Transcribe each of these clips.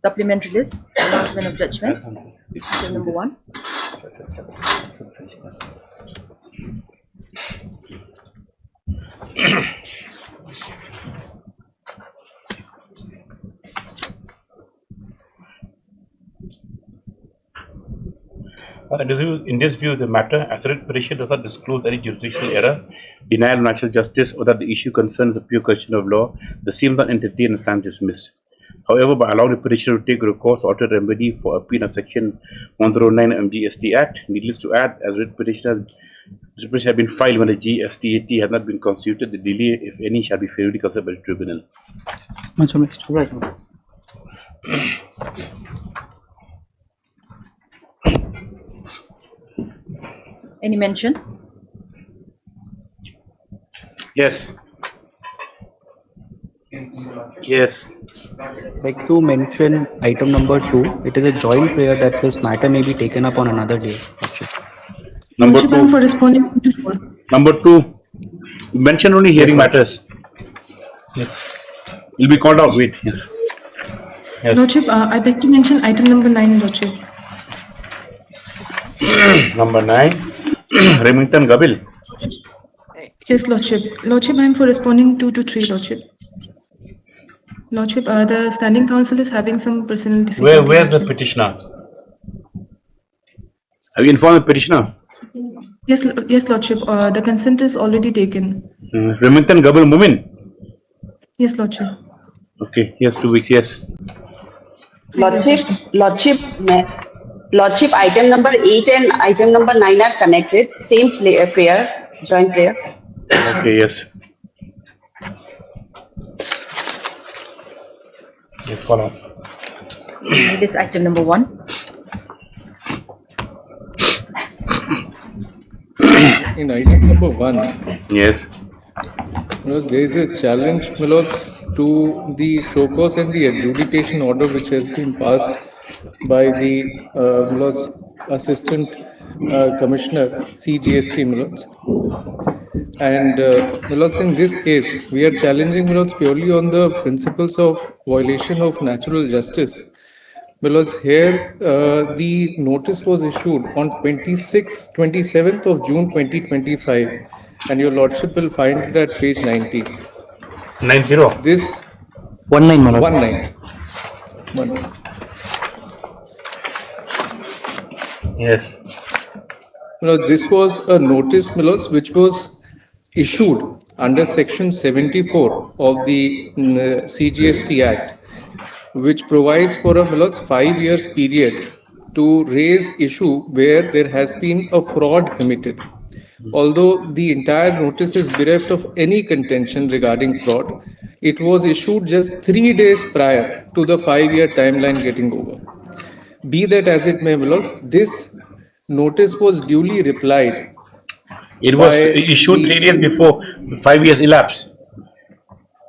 Supplementary list, announcement of judgment, item number 1. In this view, the matter, as a writ petition does not disclose any jurisdictional error, denial of natural justice, or that the issue concerns a pure question of law, the same is not entertained and stands dismissed. However, by allowing the petitioner to take recourse or altered remedy for appeal of Section 109 MGST Act, needless to add, as writ petition has been filed when the GSTAT has not been constituted, the delay, if any, shall be favorably considered by the tribunal. Right. Any mention? Yes. Yes. Like to mention item number 2, it is a joint prayer that this matter may be taken up on another day. Number Lordship, I am for responding to 4. Number 2, mention only hearing matters. Yes. Will be called out. Wait. Yes. Yes. Lordship, I beg to mention item number 9, Lordship. Number 9, Remington Gabil. Yes, Lordship. Lordship, I am for responding 2 to 3, Lordship. Lordship, the standing counsel is having some personal difficulty. Where's the petitioner? Have you informed the petitioner? Yes, Lordship. The consent is already taken. Remington Gabil Mumin. Yes, Lordship. Okay, yes, 2 weeks, yes. Lordship, item number 8 and item number 9 are connected. Same prayer, joint prayer. Okay, yes. Yes, follow. This item number 1. In item number 1, Yes. there is a challenge, my lords, to the show cause and the adjudication order which has been passed by the my lords, Assistant Commissioner CGST, my lords. And my lords, in this case, we are challenging, my lords, purely on the principles of violation of natural justice. My lords, here the notice was issued on 27th of June 2025, and your lordship will find it at page 90. 90. This 19, my lord. 19. Yes. This was a notice, my lords, which was issued under section 74 of the CGST Act, which provides for a, my lords, 5 years period to raise issue where there has been a fraud committed. Although the entire notice is bereft of any contention regarding fraud, it was issued just 3 days prior to the 5-year timeline getting over. Be that as it may, my lords, this notice was duly replied. It was issued 3 days before 5 years elapsed.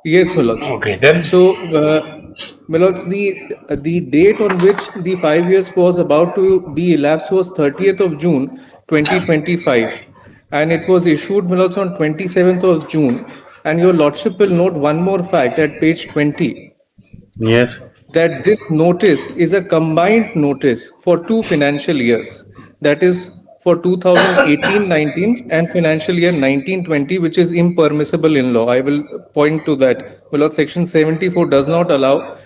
Yes, my lords. Okay, then. So, my lords, the date on which the 5 years was about to be elapsed was 30th of June 2025, and it was issued, my lords, on 27th of June. And your lordship will note one more fact at page 20. Yes. That this notice is a combined notice for 2 financial years. That is for 2018-19 and financial year 19-20, which is impermissible in law. I will point to that. My lord, section 74 does not allow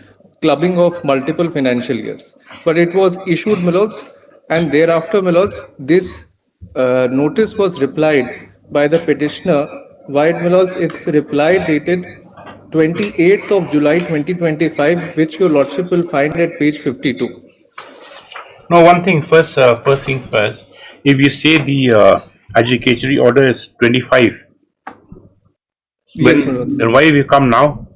clubbing of multiple financial years. But it was issued, my lords, and thereafter, my lords, this notice was replied by the petitioner. Why, my lords, it's reply dated 28th of July 2025, which your lordship will find at page 52. No, one thing first. First things first. If you say the adjudicatory order is 25, Yes, my lords. then why have you come now?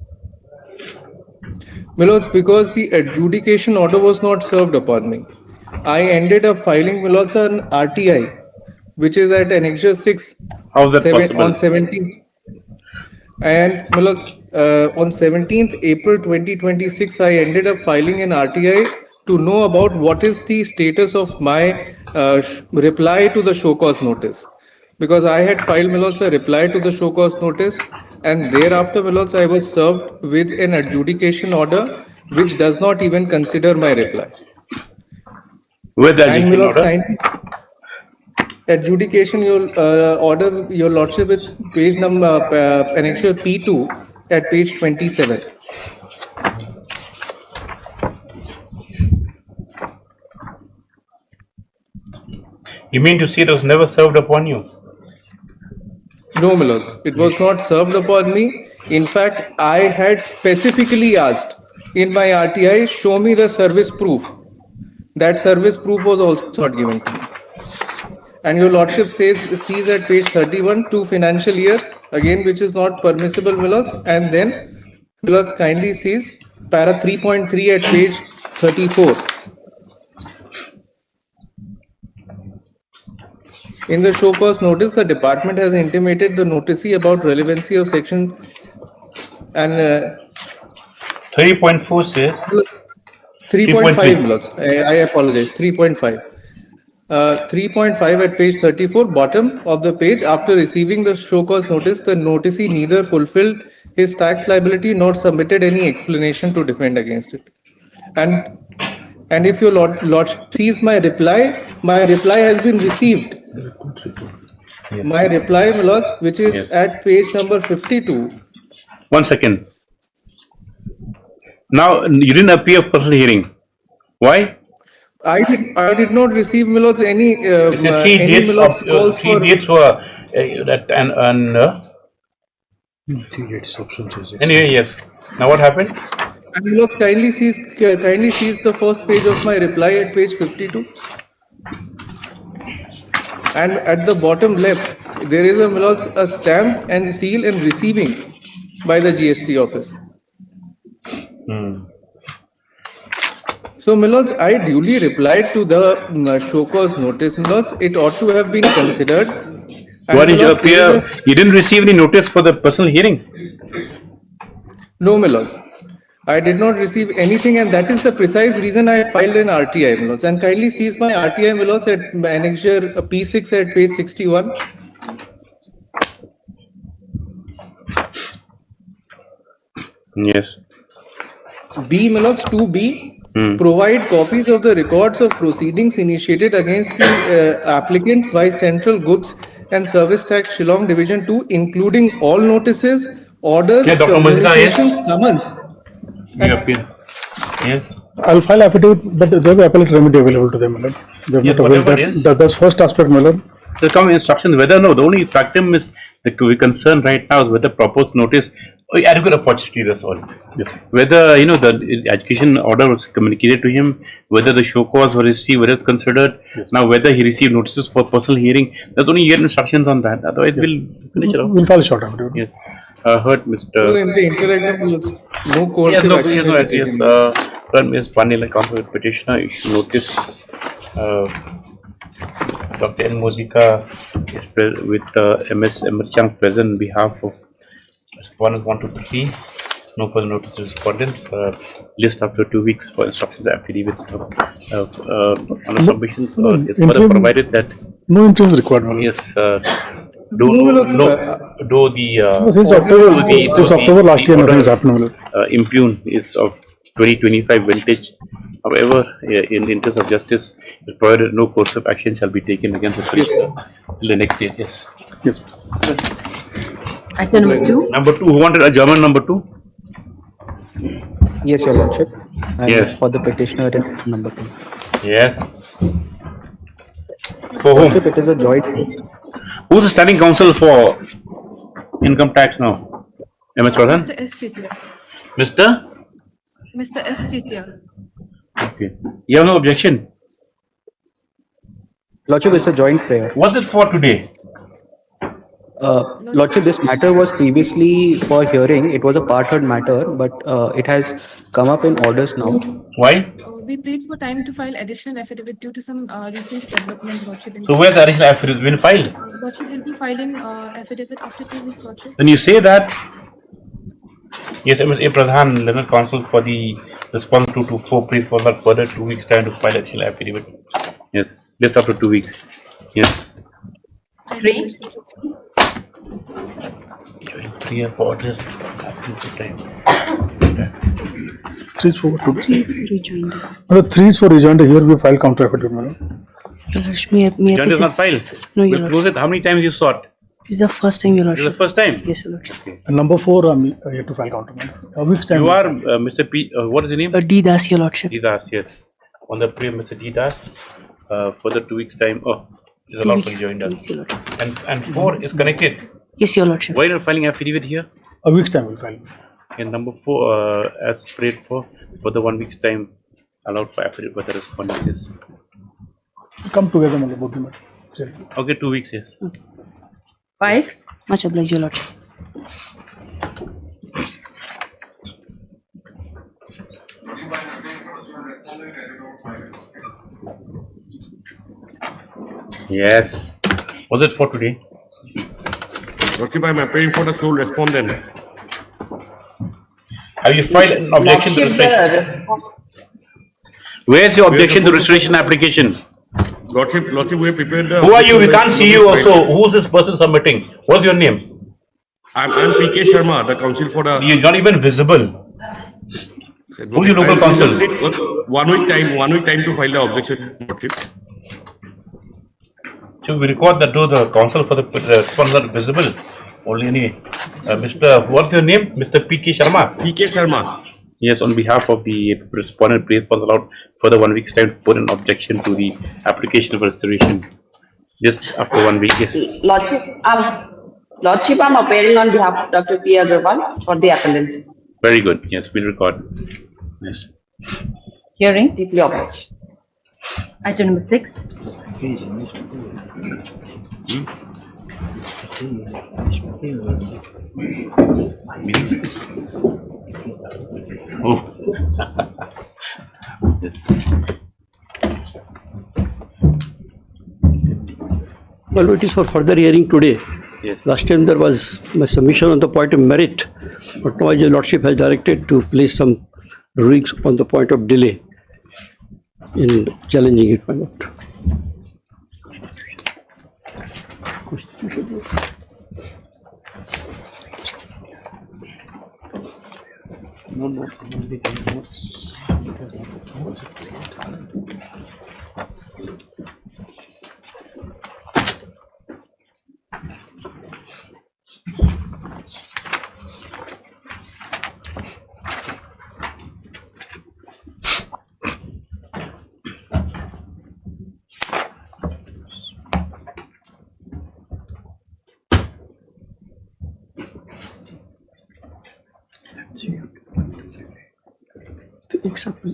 My lords, because the adjudication order was not served upon me. I ended up filing, my lords, an RTI, which is at Annexure 6 How is that possible? on 17th. And my lords, on 17th April 2026, I ended up filing an RTI to know about what is the status of my reply to the show cause notice. Because I had filed, my lords, a reply to the show cause notice, and thereafter, my lords, I was served with an adjudication order which does not even consider my reply. Where the And adjudication Milord's order? kindly adjudication, your order, your lordship, is page number annexure P2 at page 27. You mean to say it was never served upon you? No, my lords, it was not served upon me. In fact, I had specifically asked in my RTI, show me the service proof. That service proof was also not given to me. And your lordship sees at page 31 2 financial years, again, which is not permissible, my lords. And then my lords kindly sees para 3.3 at page 34. In the show cause notice, the department has intimated the noticee about relevancy of section and 3.4 says 3.5, Milords. I apologize. 3.5. 3.5 at page 34, bottom of the page. After receiving the show cause notice, the noticee neither fulfilled his tax liability nor submitted any explanation to defend against it. And if your lordship sees my reply has been received. Yes. My reply, my lords, which is Yes. at page number 52. 1 second. Now you didn't appear for personal hearing. Why? I did not receive, my lords, any The three any dates my lords of calls three for. dates were that and Three dates options is anyway, yes. Now what happened? And my lords, kindly sees the first page of my reply at page 52. And at the bottom left, there is a, my lords, a stamp and seal and receiving by the GST office. So, my lords, I duly replied to the show cause notice, my lords. It ought to have been considered. Why did you my lords, appear? there is You didn't receive any notice for the personal hearing. No, my lords. I did not receive anything, and that is the precise reason I filed an RTI, my lords. And kindly sees my RTI, my lords, at annexure P6 at page 61. Yes. B, my lords, 2B. Provide copies of the records of proceedings initiated against the applicant by Central Goods and Service Tax Shillong Division 2, including all notices, orders, Yeah, Dr. Mazda, yes. communications, summons. You appear. Yes. I'll file affidavit, but they have appellate remedy available to them, my lord. They have Yes, not availed whatever it is. that. That's first aspect, my lord. There come instructions whether no. The only factum is the concern right now is whether proposed notice adequate opportunity. That's all. Yes. Whether the education order was communicated to him, whether the show cause was received, whether it's considered. Yes. Now whether he received notices for personal hearing. There's only yet instructions on that. Otherwise, we'll finish it off. We'll file a short affidavit. Yes. Heard So Mr. in the interim, no Yes, coercive no, action yes, will no, be yes. taken. Heard Ms. Panila, counsel petitioner, issued notice. Dr. N. Muzika is with MS Emerchang present on behalf of respondents 1 to 3. No further notice of respondents. List after 2 weeks for instructions affidavits on the submissions. It's further interim- provided that No interim is required, my lord. yes, Since October last year, nothing has happened, my lord. impugn is of 2025 vintage. However, in the interest of justice, provided no course of action shall be taken against the petitioner till the next date. Yes. Yes. Item number 2. Number 2. Who wanted a German number 2? Yes, your lordship. And Yes. for the petitioner in number 2. Yes. For whom? Lordship, it is a joint. Who's the standing counsel for income tax now? MS Pradhan? Mr. S. Chitya. Mr. Mr. S. Chitya. Okay. You have no objection. Lordship, it's a joint prayer. What's it for today? Lordship, this matter was previously for hearing. It was a part-heard matter, but it has come up in orders now. Why? We prayed for time to file additional affidavit due to some recent development, Lordship. So where's the additional affidavit been filed? Lordship will be filing affidavit after 2 weeks, Lordship. Then you say that. Yes, MS A. Pradhan, learned counsel for the response 224, please for that further 2 weeks time to file additional affidavit. Yes, just after 2 weeks. Yes. 3. Clear for orders. 3 is for today. 3 is for rejoinder. No, 3 is for rejoinder. Here we file counter affidavit, madam. Your Lordship, may I Rejoinder is not filed. No, Your We'll close it. How many times you sought? This is the first time, Your This is the Lordship. first time. Yes, Your Lordship. And number 4, I'm yet to file counter, madam. A week's time. You are Mr. P. What is your name? D. Das, Your Lordship. Didas, yes. On the pre Mr. Didas, for the 2 weeks time. Oh, is 2 allowed weeks, for rejoinder. 2 weeks, Your Lordship. And 4 is connected. Yes, Your Lordship. Why are you filing affidavit here? A week's time we'll file. And number 4, as prayed for the 1 week's time, allowed for affidavit by the respondent. Yes. Come together, madam, both the matters. Sure. Okay, 2 weeks. Yes. 5. Much obliged, Your Lordship. Yes. Was it for today? Lordship, I am appearing for the sole respondent. Have you filed an objection to Lordship, restoration? Where's your objection to restoration application? Lordship, we have prepared the. Who are you? We can't see you also. Who's this person submitting? What's your name? I'm P.K. Sharma, the counsel for the. You're not even visible. Who's your local counsel? 1 week time to file the objection, Lordship. So we record that to the counsel for the response are visible. Only any Mr. What's your name? Mr. P.K. Sharma. P.K. Sharma. Yes, on behalf of the respondent, please for allowed for the 1 week's time to put an objection to the application for restoration. Just after 1 week, yes. Lordship, I'm appearing on behalf of Dr. P. Agarwal for the appellant. Very good. Yes, we'll record. Yes. Hearing. Deeply obliged. Item number 6. Oh. Yes. Well, it is for further hearing today. Yes. Last time there was my submission on the point of merit, but now your Lordship has directed to place some rulings on the point of delay in challenging it, my Lord. Except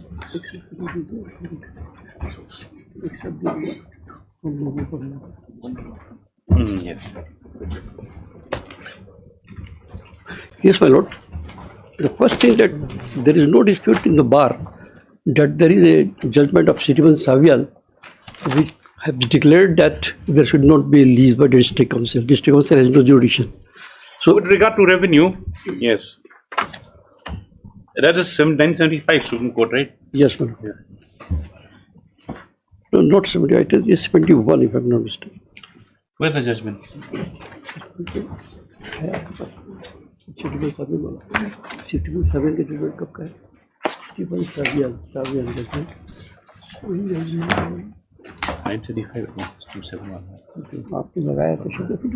Yes. Yes, my Lord. The first thing that there is no dispute in the bar that there is a judgment of Citizen Savial which have declared that there should not be a lease by the district council. District council has no jurisdiction. So, with regard to revenue, yes. That is 1975 Supreme Court, right? Yes, madam. Yeah. No, not 70, it is 71 if I am not mistaken. Where's the judgment? Citizen Savial का judgment कब का है? Citizen Savial judgment. 975, no, 271. आपने लगाया तो शुद्ध fit.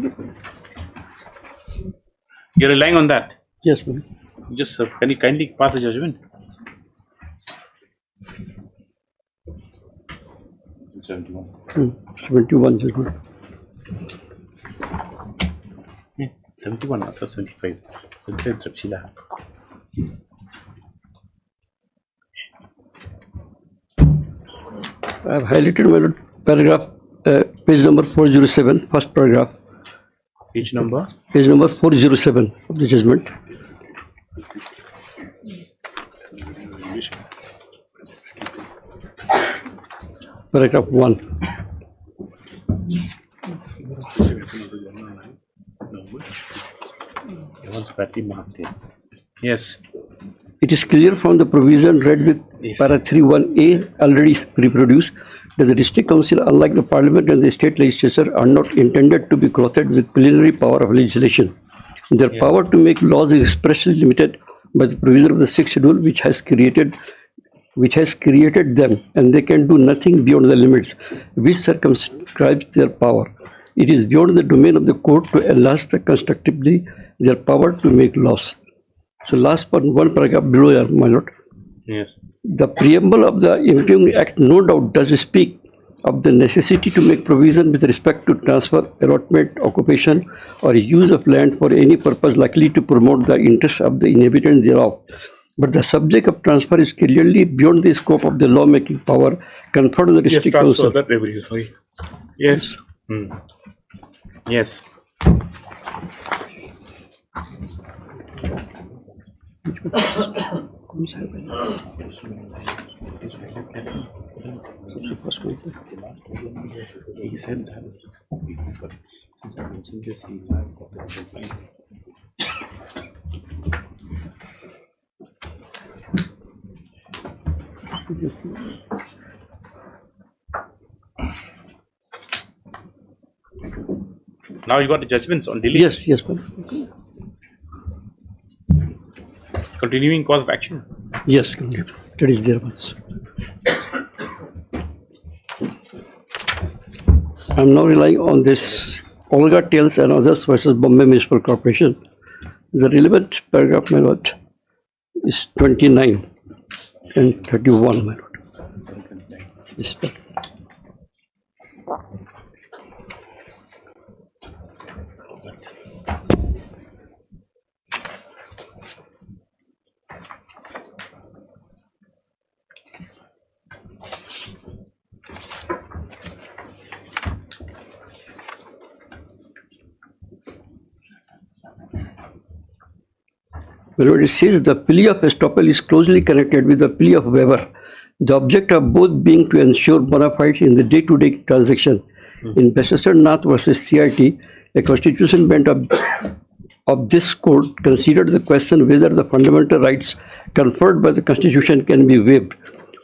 You're relying on that? Yes, madam. Just can you kindly pass the judgment? 71. 71 judgment. Yeah, 71, not 75. 75 Trapshila. I have highlighted my Lord paragraph, page number 407, first paragraph. Page number? Page number 407 of the judgment. Paragraph 1. Yes. It is clear from the provision read with para 3(1)(a) already reproduced that the district council, unlike the parliament and the state legislature, are not intended to be clothed with plenary power of legislation. Their power to make laws is expressly limited by the provision of the 6th schedule, which has created them, and they can do nothing beyond the limits which circumscribes their power. It is beyond the domain of the court to enlarge constructively their power to make laws. So last one paragraph below here, my lord. Yes. The preamble of the Impugned Act no doubt does speak of the necessity to make provision with respect to transfer, allotment, occupation, or use of land for any purpose likely to promote the interests of the inhabitants thereof. But the subject of transfer is clearly beyond the scope of the lawmaking power conferred on the district council. That revenue, sorry. Yes. Yes. He said that since I mentioned this, he's now you got the judgments on delay. Yes, yes, ma'am. Continuing cause of action. Yes, that is there once. I'm now relying on this Olga Tales and Others versus Bombay Municipal Corporation. The relevant paragraph, my lord, is 29 and 31, my lord. Yes, sir. Well, it says the plea of estoppel is closely connected with the plea of waiver, the object of both being to ensure bona fides in the day-to-day transaction. In Bessasar Nath versus CIT, a constitution bench of this court considered the question whether the fundamental rights conferred by the constitution can be waived.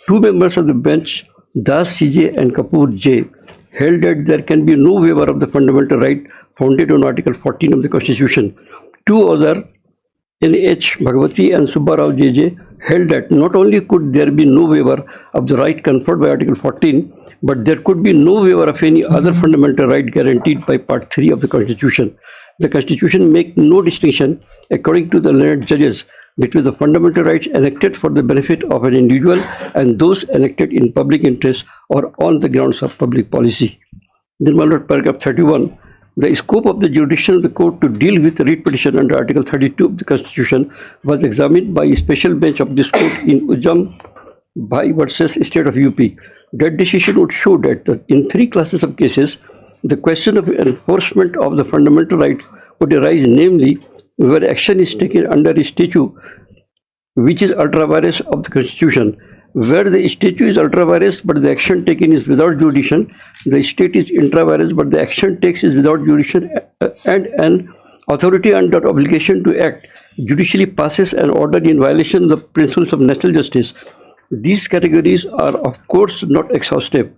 Two members of the bench, Das CJ and Kapoor J, held that there can be no waiver of the fundamental right founded on Article 14 of the Constitution. Two other, N.H. Bhagwati and Subbarao J.J., held that not only could there be no waiver of the right conferred by Article 14, but there could be no waiver of any other fundamental right guaranteed by Part 3 of the Constitution. The Constitution makes no distinction, according to the learned judges, between the fundamental rights enacted for the benefit of an individual and those enacted in public interest or on the grounds of public policy. Then, my lord, paragraph 31. The scope of the jurisdiction of the court to deal with the writ petition under Article 32 of the Constitution was examined by a special bench of this court in Ujjam Bhai versus State of UP. That decision would show that in three classes of cases, the question of enforcement of the fundamental right would arise, namely, where action is taken under a statute which is ultra vires of the Constitution. Where the statute is ultra vires but the action taken is without jurisdiction, the state is intra vires but the action taken is without jurisdiction, and an authority under obligation to act judicially passes an order in violation of the principles of natural justice. These categories are of course not exhaustive.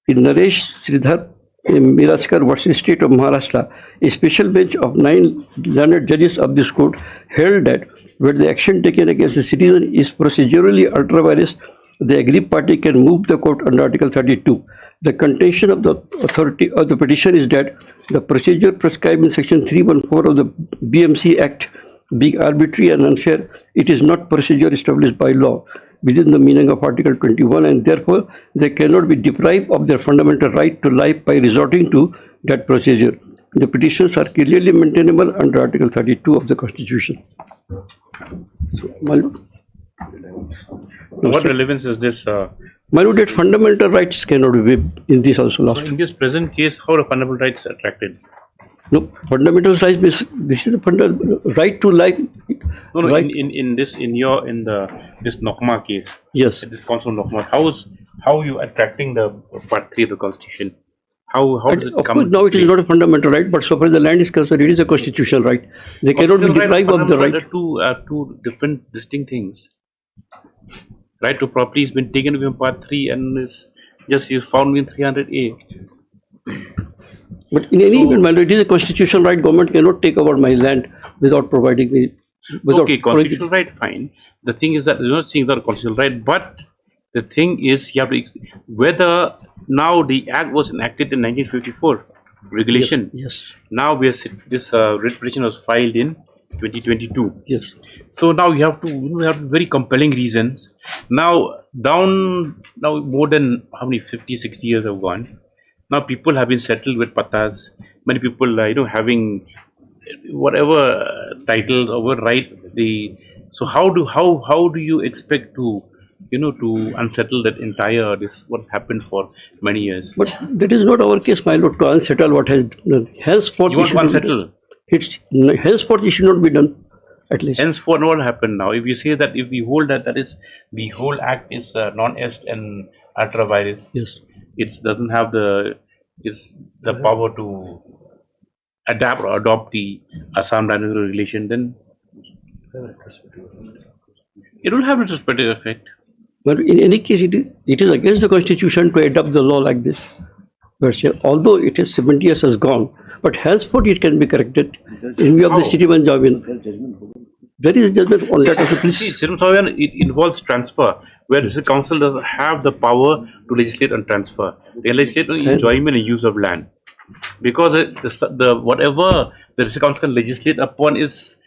In Naresh Sridhar Miraskar versus State of Maharashtra, a special bench of 9 learned judges of this court held that where the action taken against a citizen is procedurally ultra vires, the aggrieved party can move the court under Article 32. The contention of the authority of the petition is that the procedure prescribed in Section 314 of the BMC Act being arbitrary and unfair, it is not procedure established by law within the meaning of Article 21, and therefore they cannot be deprived of their fundamental right to life by resorting to that procedure. The petitions are clearly maintainable under Article 32 of the Constitution. So, my lord. What relevance is this? My lord, that fundamental rights cannot be waived in this also. Last. In this present case, how are fundamental rights attracted? No, fundamental rights means this is the fundamental right to life. No, no. Right. In this Nokma case. Yes. This council Nokma. How are you attracting the Part 3 of the Constitution? How does it of come? course, now it is not a fundamental right, but so far the land is concerned, it is a constitutional right. They cannot be deprived of the right. Two different distinct things. Right to property has been taken away from Part 3 and is just found in 300A. But in any event, my lord, it is a constitutional right. Government cannot take over my land without providing me. Okay, constitutional right, fine. The thing is that you're not saying that constitutional right, but the thing is, you have to whether now the act was enacted in 1954, regulation. Yes. Now we are this writ petition was filed in 2022. Yes. So now you have very compelling reasons. Now more than how many 50, 60 years have gone. Now people have been settled with pattas. Many people having whatever titles or right. So how do you expect to to unsettle that entire what happened for many years? But that is not our case, my lord, to unsettle what has done. Henceforth, you want to unsettle? Henceforth it should not be done, at least. Henceforth, what will happen now? If you say that, if we hold that is the whole act is non-est and ultra virus, yes, it doesn't have the power to adapt or adopt the Assam Dynamic Regulation, then it will have retrospective effect. But in any case, it is against the constitution to adopt the law like this. Although it is 70 years has gone, but henceforth it can be corrected in view of the citizen enjoyment. There is judgment on that also, please. See, it involves transfer, where the council doesn't have the power to legislate on transfer. They legislate on enjoyment and use of land, because the whatever the council can legislate upon is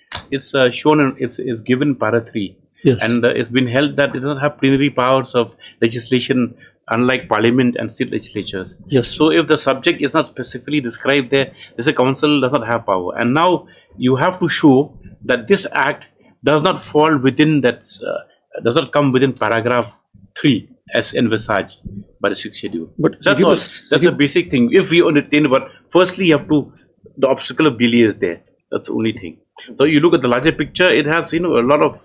shown and it's given para 3. Yes. And it's been held that it doesn't have plenary powers of legislation, unlike parliament and state legislatures. Yes. So if the subject is not specifically described there, this council does not have power. And now you have to show that this act does not fall within that, does not come within paragraph 3 as envisaged by the 6th schedule. But that's all. That's a basic thing. If we understand, but firstly you have to, the obstacle of delay is there. That's the only thing. So you look at the larger picture, it has a lot of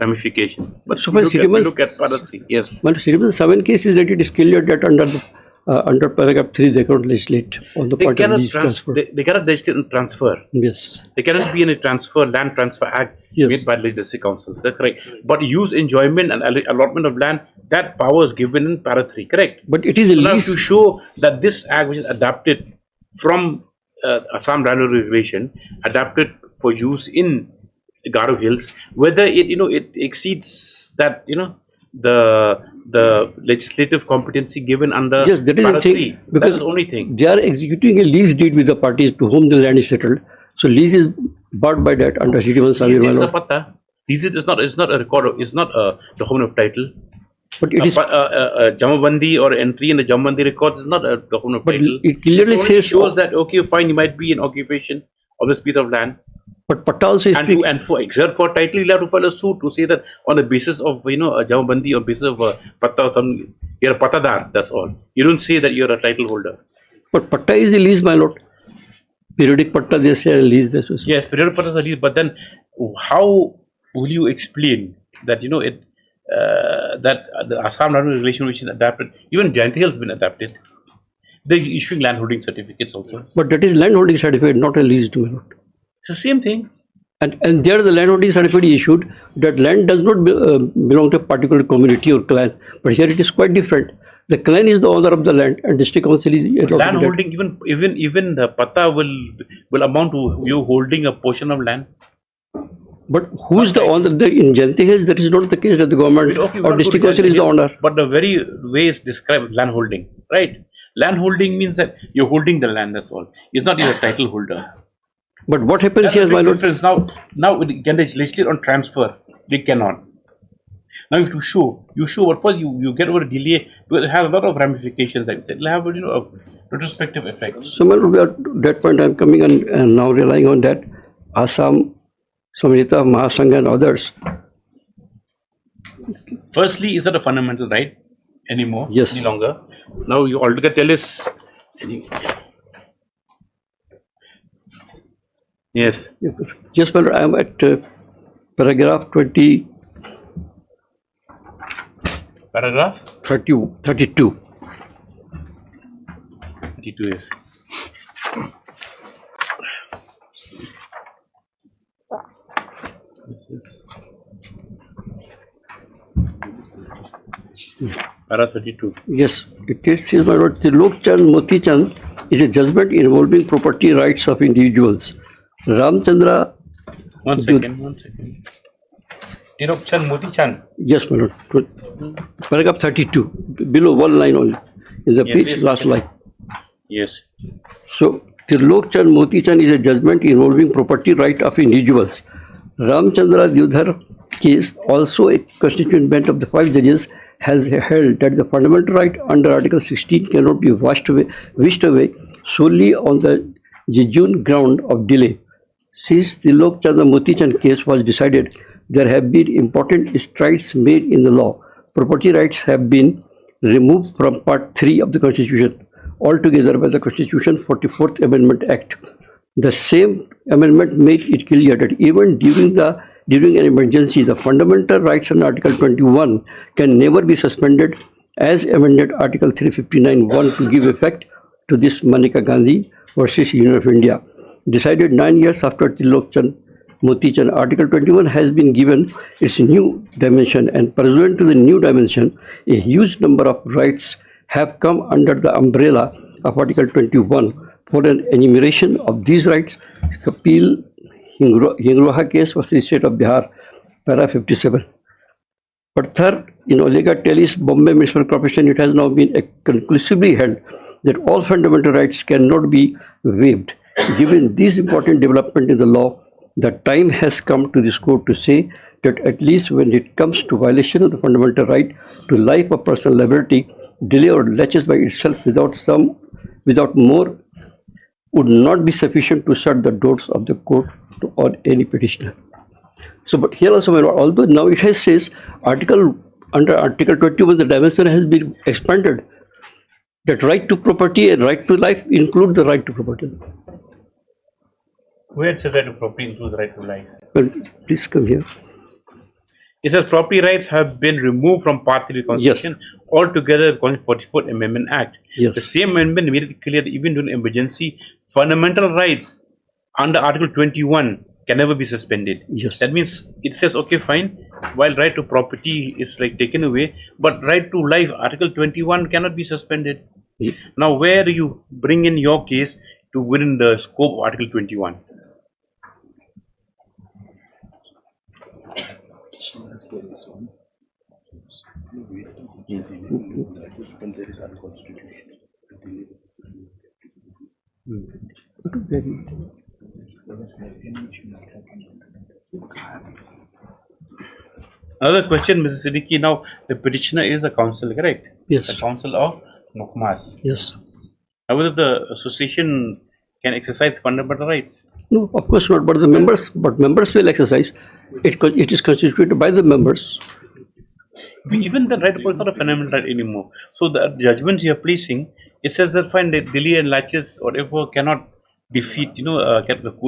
ramification. But so look at paragraph 3. Yes. But Citizens 7 cases that it is clear that under paragraph 3 they cannot legislate on the part of lease transfer. They cannot legislate on transfer. Yes. There cannot be any land transfer act made by the legislative council. That's correct. But use, enjoyment and allotment of land, that power is given in para 3. Correct. But it is a lease. To show that this act, which is adapted from Assam Dynamic Regulation, adapted for use in Garo Hills, whether it exceeds that the legislative competency given under yes, that is the thing, because that is the only thing. They are executing a lease deed with the parties to whom the land is settled. So lease is barred by that under Citizens 7. Lease is not a record. It's not a document of title. But it is Jamabandi or entry in the Jamabandi records is not a document of title. It clearly shows that okay, fine, you might be in occupation of this piece of land. But Patta also is and for exert for title, you'll have to file a suit to say that on the basis of a Jamabandi or basis of Patta or something, you're a Pattadar. That's all. You don't say that you're a title holder. But Patta is a lease, my lord. Periodic Patta, they say a lease. Yes, periodic Patta is a lease. But then, how will you explain that that the Assam Dynamic Regulation, which is adapted, even Jayanti has been adapted. They're issuing landholding certificates also. But that is landholding certificate, not a lease, my lord. It's the same thing. And there the landholding certificate issued that land does not belong to a particular community or clan. But here it is quite different. The clan is the owner of the land and district council is landholding. Even the Patta will amount to you holding a portion of land. But who is the owner? In Jayanti Hills, that is not the case that the government or district council is the owner. But the very way is described landholding, right? Landholding means that you're holding the land. That's all. It's not you're a title holder. But what happens here, my lord? Now it can legislate on transfer. They cannot. Now you have to show. You show what first you get over a delay. It has a lot of ramifications. That it will have a retrospective effect. So my lord, at that point I'm coming and now relying on that Assam, Samhita, Mahasangha and others. Firstly, is that a fundamental right anymore? Yes. Any longer. Now you altogether tell us. Yes. Yes, well, I am at paragraph 20. Paragraph? 32. 32, yes. Para 32. Yes, it says, my lord, Tilok Chand Moti Chand is a judgment involving property rights of individuals. Ramchandra. One second. Tirok Chand Moti Chand. Yes, my lord. Paragraph 32, below one line only, in the page, last line. Yes. So, Trilok Chand Moti Chand is a judgment involving property right of individuals. Ramchandra Dudhar case, also a constituent bench of the 5 judges, has held that the fundamental right under Article 16 cannot be wished away solely on the jejune ground of delay. Since the Trilok Chand Moti Chand case was decided, there have been important strides made in the law. Property rights have been removed from Part 3 of the Constitution altogether by the Constitution 44th Amendment Act. The same amendment made it clear that even during an emergency, the fundamental rights under Article 21 can never be suspended, as amended Article 359(1) to give effect to this Maneka Gandhi versus Union of India. Decided 9 years after Trilok Chand Moti Chand, Article 21 has been given its new dimension, and pursuant to the new dimension, a huge number of rights have come under the umbrella of Article 21. For an enumeration of these rights, Kapil Hingroha case versus the State of Bihar, para 57. But third, in Olega Tellis Bombay Municipal Corporation, it has now been conclusively held that all fundamental rights cannot be waived. Given this important development in the law, the time has come to this court to say that at least when it comes to violation of the fundamental right to life or personal liberty, delay or laches by itself without more would not be sufficient to shut the doors of the court on any petitioner. So, but here also, although now it has says under Article 21, the dimension has been expanded. That right to property and right to life include the right to property. Where says right to property includes the right to life? Well, please come here. It says property rights have been removed from Part 3 of the Constitution altogether with the 44th Amendment Act. Yes. The same amendment made it clear that even during emergency, fundamental rights under Article 21 can never be suspended. Yes. That means it says, okay, fine, while right to property is like taken away, but right to life, Article 21 cannot be suspended. Yes. Now, where do you bring in your case to within the scope of Article 21? Another question, Mrs. Siddiqui. Now, the petitioner is a council, correct? Yes. The council of Nokmas. Yes. Now, whether the association can exercise fundamental rights? No, of course not. But members will exercise. It is constituted by the members. Even the right is not a fundamental right anymore. So the judgments you are placing, it says that fine, the delay and latches or whatever cannot defeat. The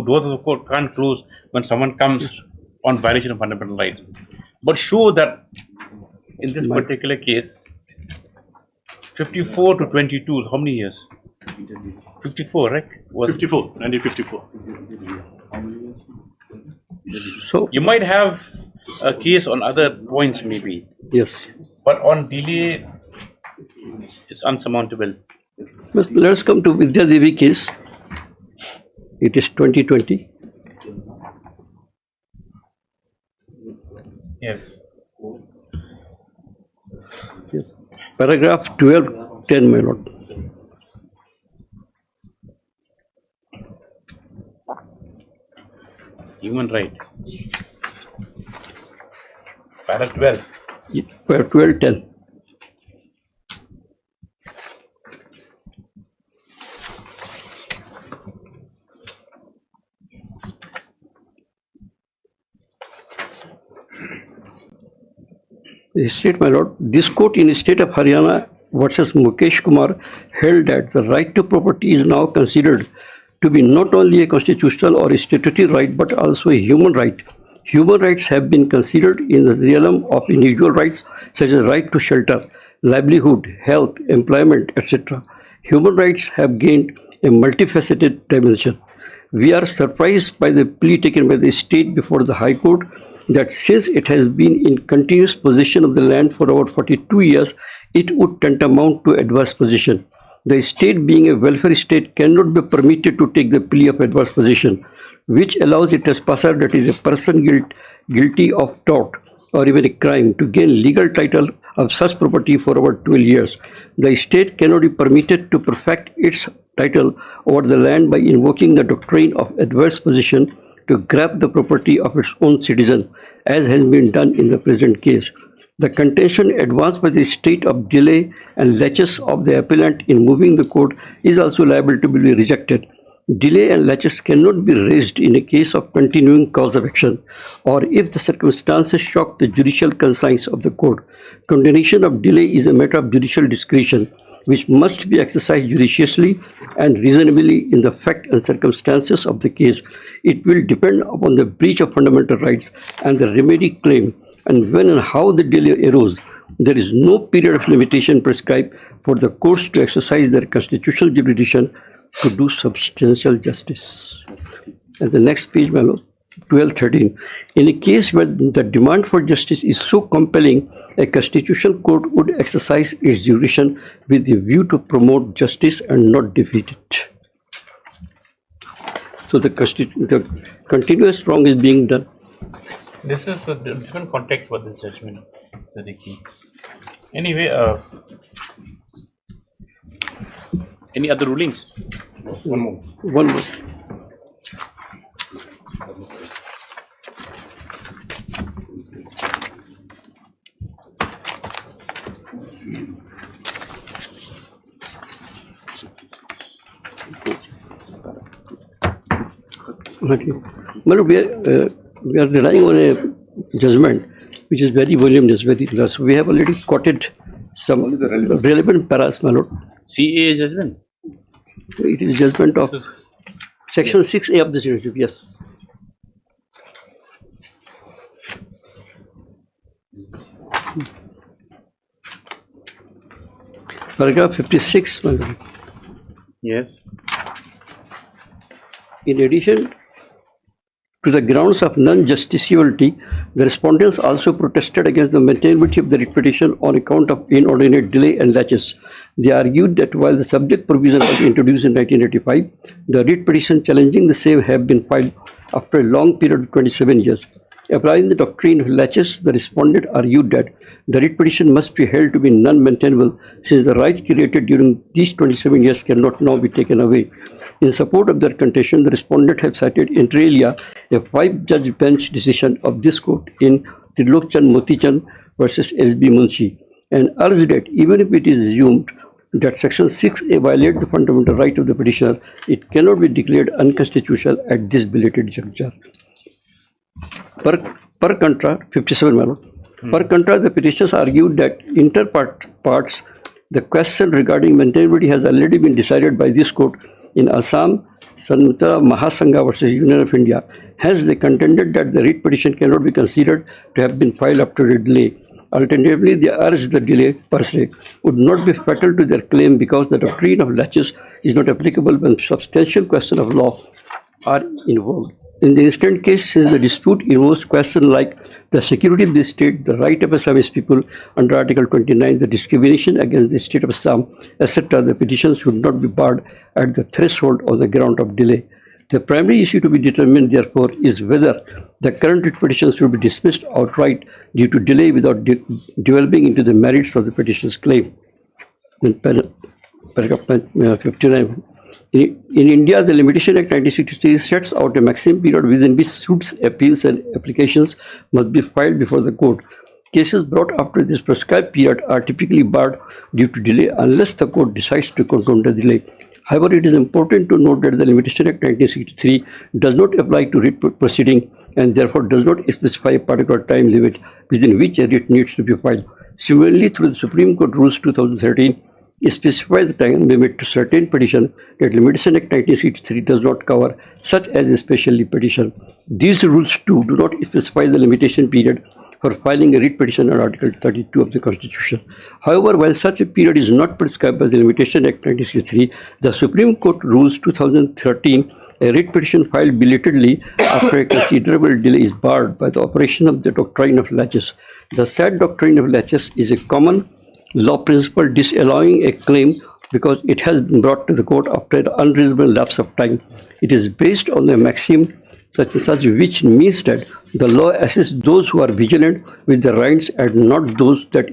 doors of the court can't close when someone comes on violation of fundamental rights. But show that in this particular case, 54 to 22, how many years? 54, right? 1954. So you might have a case on other points maybe. Yes. But on delay, it's unsurmountable. Let us come to Vidya Devi case. It is 2020. Yes. Yes. Paragraph 1210, my lord. Human right. Para 12. 1210. State, my lord, this court in the state of Haryana versus Mukesh Kumar held that the right to property is now considered to be not only a constitutional or a statutory right but also a human right. Human rights have been considered in the realm of individual rights such as right to shelter, livelihood, health, employment, etc. Human rights have gained a multifaceted dimension. We are surprised by the plea taken by the state before the High Court that since it has been in continuous possession of the land for over 42 years, it would tantamount to adverse possession. The state, being a welfare state, cannot be permitted to take the plea of adverse possession, which allows a trespasser, that is a person guilty of tort or even a crime, to gain legal title of such property for over 12 years. The state cannot be permitted to perfect its title over the land by invoking the doctrine of adverse possession to grab the property of its own citizen, as has been done in the present case. The contention advanced by the state of delay and laches of the appellant in moving the court is also liable to be rejected. Delay and laches cannot be raised in a case of continuing cause of action, or if the circumstances shock the judicial conscience of the court. Condonation of delay is a matter of judicial discretion, which must be exercised judiciously and reasonably in the fact and circumstances of the case. It will depend upon the breach of fundamental rights and the remedy claim, and when and how the delay arose. There is no period of limitation prescribed for the courts to exercise their constitutional jurisdiction to do substantial justice. And the next page, my lord, 1213. In a case where the demand for justice is so compelling, a constitutional court would exercise its jurisdiction with the view to promote justice and not defeat it. So the continuous wrong is being done. This is a different context for this judgment, Sadiki. Anyway, any other rulings? One more. One more. We are relying on a judgment which is very voluminous, very large. We have already quoted some relevant paras, my lord. CA judgment? It is judgment of section 6A of the statute, yes. Paragraph 56, my lord. Yes. In addition to the grounds of non-justiciability, the respondents also protested against the maintainability of the writ petition on account of inordinate delay and laches. They argued that while the subject provision was introduced in 1985, the writ petition challenging the same have been filed after a long period of 27 years. Applying the doctrine of laches, the respondent argued that the writ petition must be held to be non-maintainable, since the right created during these 27 years cannot now be taken away. In support of their contention, the respondent have cited inter alia a 5-judge bench decision of this court in Trilokchan Motichan versus S.B. Munshi, and urged that even if it is assumed that section 6A violates the fundamental right of the petitioner, it cannot be declared unconstitutional at this belated juncture. Per contra, 57 my lord. Per contra, the petitioners argued that inter parts, the question regarding maintainability has already been decided by this court in Assam, Sanmita Mahasangha versus Union of India. Hence, they contended that the writ petition cannot be considered to have been filed after a delay. Alternatively, they urged the delay per se would not be fatal to their claim because the doctrine of laches is not applicable when substantial questions of law are involved. In the instant case, since the dispute involves questions like the security of the state, the right of Assamese people under Article 29, the discrimination against the state of Assam, etc., the petition should not be barred at the threshold on the ground of delay. The primary issue to be determined, therefore, is whether the current writ petition should be dismissed outright due to delay without delving into the merits of the petition's claim. In paragraph 59. In India, the Limitation Act 1963 sets out a maximum period within which suits, appeals and applications must be filed before the court. Cases brought after this prescribed period are typically barred due to delay unless the court decides to condone the delay. However, it is important to note that the Limitation Act 1963 does not apply to writ proceeding and therefore does not specify a particular time limit within which a writ needs to be filed. Similarly, through the Supreme Court Rules 2013, specify the time limit to certain petition that Limitation Act 1963 does not cover, such as a special petition. These rules too do not specify the limitation period for filing a writ petition under Article 32 of the Constitution. However, while such a period is not prescribed by the Limitation Act 1963, the Supreme Court Rules 2013, a writ petition filed belatedly after a considerable delay is barred by the operation of the doctrine of laches. The said doctrine of laches is a common law principle disallowing a claim because it has been brought to the court after an unreasonable lapse of time. It is based on a maxim such and such, which means that the law assists those who are vigilant with their rights and not those that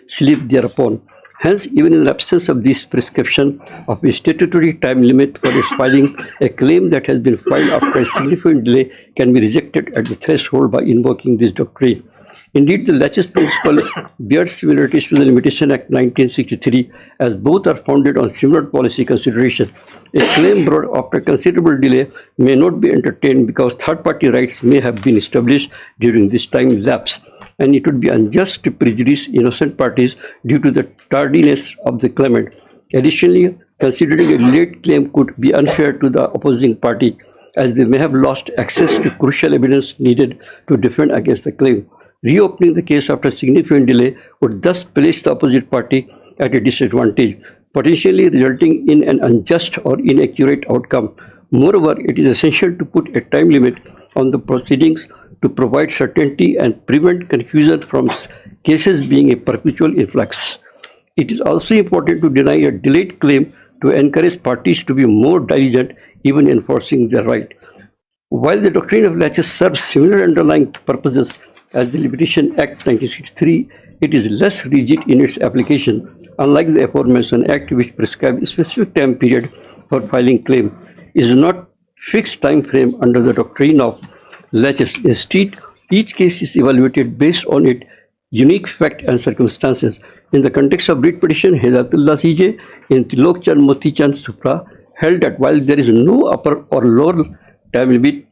sleep thereupon. Hence, even in the absence of this prescription of a statutory time limit for its filing, a claim that has been filed after a significant delay can be rejected at the threshold by invoking this doctrine. Indeed, the laches principle bears similarities to the Limitation Act 1963, as both are founded on similar policy consideration. A claim brought after considerable delay may not be entertained because third-party rights may have been established during this time lapse, and it would be unjust to prejudice innocent parties due to the tardiness of the claimant. Additionally, considering a late claim could be unfair to the opposing party, as they may have lost access to crucial evidence needed to defend against the claim. Reopening the case after significant delay would thus place the opposite party at a disadvantage, potentially resulting in an unjust or inaccurate outcome. Moreover, it is essential to put a time limit on the proceedings to provide certainty and prevent confusion from cases being a perpetual influx. It is also important to deny a delayed claim to encourage parties to be more diligent even enforcing their right. While the doctrine of laches serves similar underlying purposes as the Limitation Act 1963, it is less rigid in its application, unlike the aforementioned Act, which prescribes a specific time period for filing claim. It is not fixed time frame under the doctrine of laches. Instead, each case is evaluated based on its unique fact and circumstances. In the context of writ petition, Hidayatullah CJ in Tilokchand Motichand Supra held that while there is no upper or lower time limit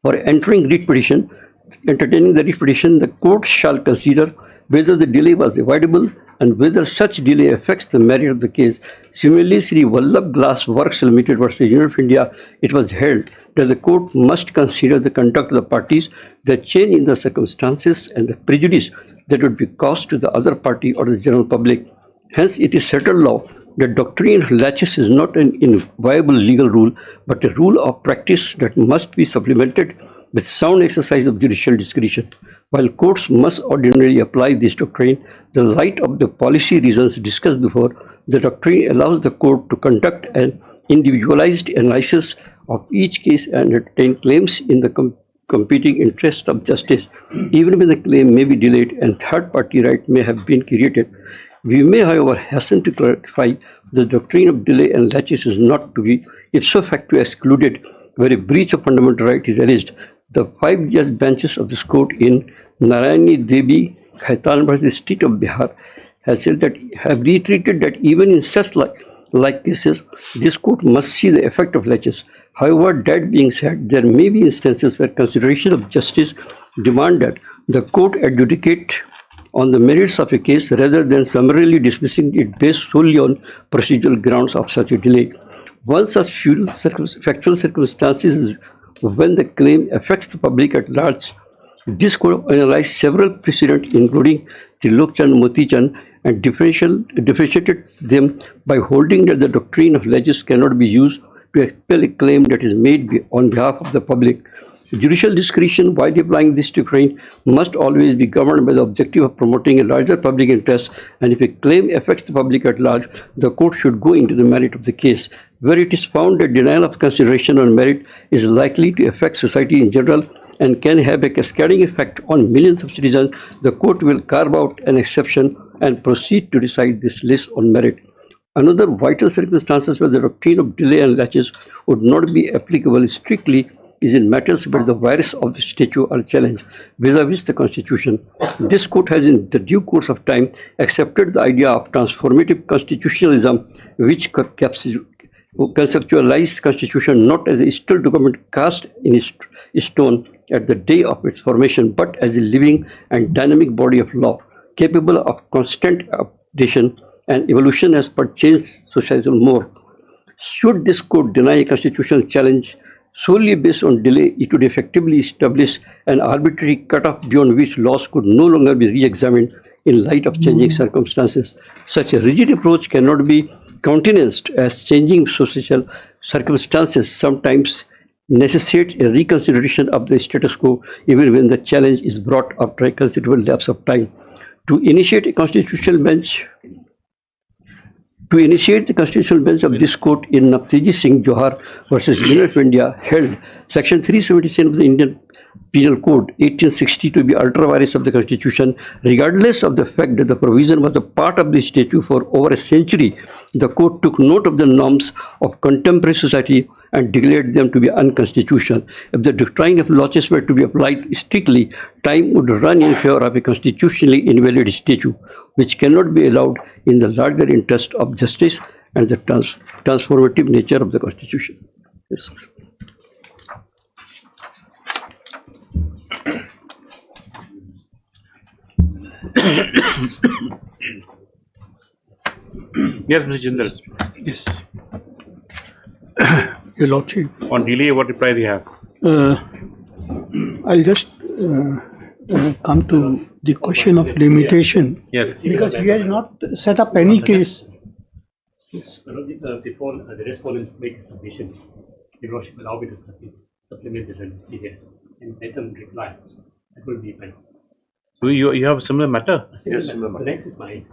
for entering writ petition, entertaining the writ petition, the court shall consider whether the delay was avoidable and whether such delay affects the merit of the case. Similarly, Sri Vallabh Glass Works Limited versus Union of India, it was held that the court must consider the conduct of the parties, the change in the circumstances, and the prejudice that would be caused to the other party or the general public. Hence, it is settled law that doctrine of laches is not an inviolable legal rule, but a rule of practice that must be supplemented with sound exercise of judicial discretion. While courts must ordinarily apply this doctrine, the light of the policy reasons discussed before, the doctrine allows the court to conduct an individualized analysis of each case and entertain claims in the competing interest of justice, even when the claim may be delayed and third-party right may have been created. We may, however, hasten to clarify the doctrine of delay and laches is not to be ipso facto excluded where a breach of fundamental right is alleged. The 5-judge benches of this court in Narayani Devi, Khaitan versus State of Bihar have reiterated that even in such like cases, this court must see the effect of laches. However, that being said, there may be instances where consideration of justice demand that the court adjudicate on the merits of a case rather than summarily dismissing it based solely on procedural grounds of such a delay. One such factual circumstance is when the claim affects the public at large. This court analyzed several precedents, including Tilokchand Motichand, and differentiated them by holding that the doctrine of laches cannot be used to expel a claim that is made on behalf of the public. Judicial discretion, while applying this doctrine, must always be governed by the objective of promoting a larger public interest, and if a claim affects the public at large, the court should go into the merit of the case. Where it is found that denial of consideration on merit is likely to affect society in general and can have a cascading effect on millions of citizens, the court will carve out an exception and proceed to decide this list on merit. Another vital circumstances where the doctrine of delay and laches would not be applicable strictly is in matters where the virus of the statute are challenged vis-a-vis the Constitution. This court has in the due course of time accepted the idea of transformative constitutionalism, which conceptualized Constitution not as a still document cast in stone at the day of its formation, but as a living and dynamic body of law, capable of constant updation and evolution as per changed societal mode. Should this court deny a constitutional challenge solely based on delay, it would effectively establish an arbitrary cutoff beyond which laws could no longer be re-examined in light of changing circumstances. Such a rigid approach cannot be countenanced, as changing social circumstances sometimes necessitate a reconsideration of the status quo even when the challenge is brought after a considerable lapse of time. To initiate a constitutional bench to initiate the constitutional bench of this court in Navteji Singh Johar versus Union of India held Section 377 of the Indian Penal Code 1860 to be ultra vires of the Constitution, regardless of the fact that the provision was a part of the statute for over a century. The court took note of the norms of contemporary society and declared them to be unconstitutional. If the doctrine of lawlessness were to be applied strictly, time would run in favor of a constitutionally invalid statute, which cannot be allowed in the larger interest of justice and the transformative nature of the Constitution. Yes, sir. Yes, Mr. Jindal. Yes. Your Lordship, On delay, what reply do you have? I'll just come to the question of limitation Yes. because he has not set up any case. Before the respondents make a submission, the Lordship will allow me to supplement the serious and let them reply. That will be fine. So you have a similar matter? The next is mine.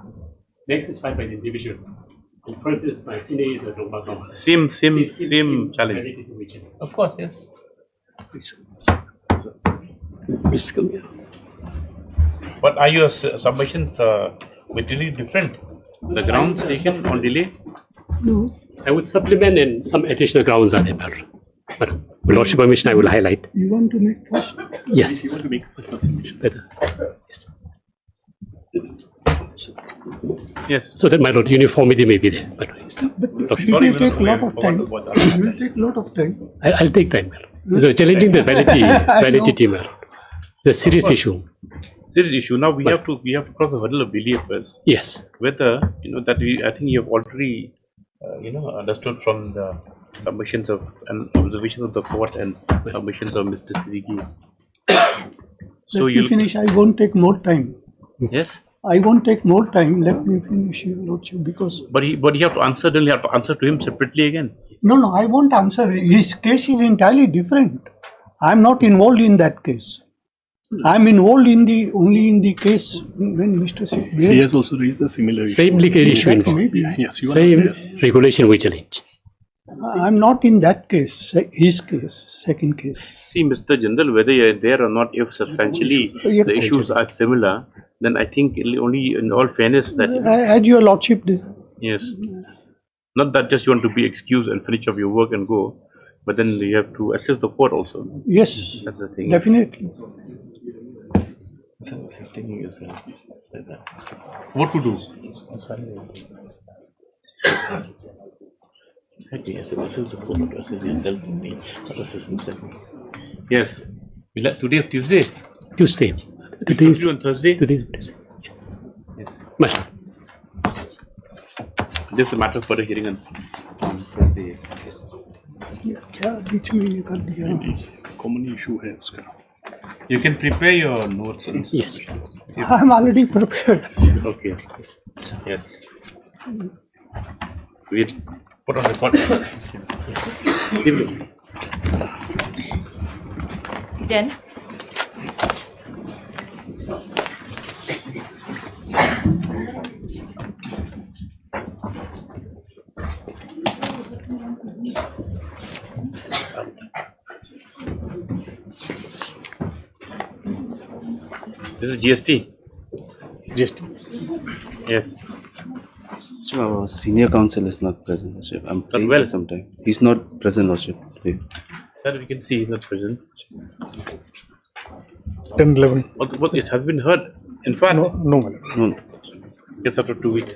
Next is filed by the individual. And first is my senior is the Local Council. Same challenge. Of course, yes. Please come here. But are your submissions materially different? The grounds taken on delay? No, I would supplement and some additional grounds are there. But with Lordship permission, I will highlight. you want to make first? Yes. You want to make first submission. Better. Yes. Yes. So that my Lord, uniformity may be there. But It will take a lot of time. It will take a lot of time. I'll take time. So challenging the validity, my Lord. It's a serious issue. Serious issue. Now we have to cross the hurdle of belief first. Yes. Whether that I think you have already understood from the submissions of and observations of the court and submissions of Mr. Siddiqui. So Let me finish. I won't take more time. Yes. I won't take more time. Let me finish, Your Lordship, because But you have to answer. Then you have to answer to him separately again. no, I won't answer. His case is entirely different. I'm not involved in that case. I'm involved only in the case when Mr. He has also raised the similar issue. Same legal issue. Maybe. Yes, you Same regulation we challenge. I'm not in that case. His case, second case. See, Mr. Jindal, whether you are there or not, if substantially the issues are similar, then I think only in all fairness that As Your Lordship did. yes, not that just you want to be excused and finish off your work and go, but then you have to assist the court also. Yes, That's the thing. definitely. Assisting yourself like that. What to do? Okay, assist the court, assist yourself, not assist himself. Yes. Today is Tuesday. Tuesday. Today is on Thursday. Today is Tuesday. Yes. Well, This is a matter for a hearing on Thursday. Yes. क्या बीच में ये कर दिया? Common issue है उसका. You can prepare your notes. And yes. I'm already prepared. Okay. Yes. We'll put on record. Evening. Jen? This is GST. Just Yes. Our senior counsel is not present, Lordship. I'm praying well. for some time. He's not present, Lordship. today. That we can see he's not present. 10, 11. What it has been heard. In fact, No, my lord. No. it's after 2 weeks.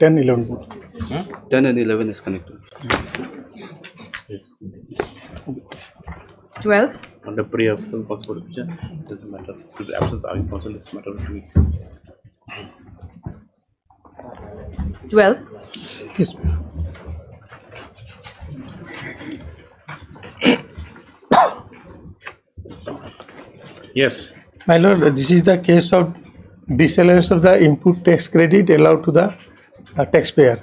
10, 11. 10 and 11 is connected. 12? Under prayer of some possible future, it doesn't matter. To the absence of our counsel, it's a matter of 2 weeks. 12? Yes. Yes. My lord, this is the case of disallowance of the input tax credit allowed to the taxpayer.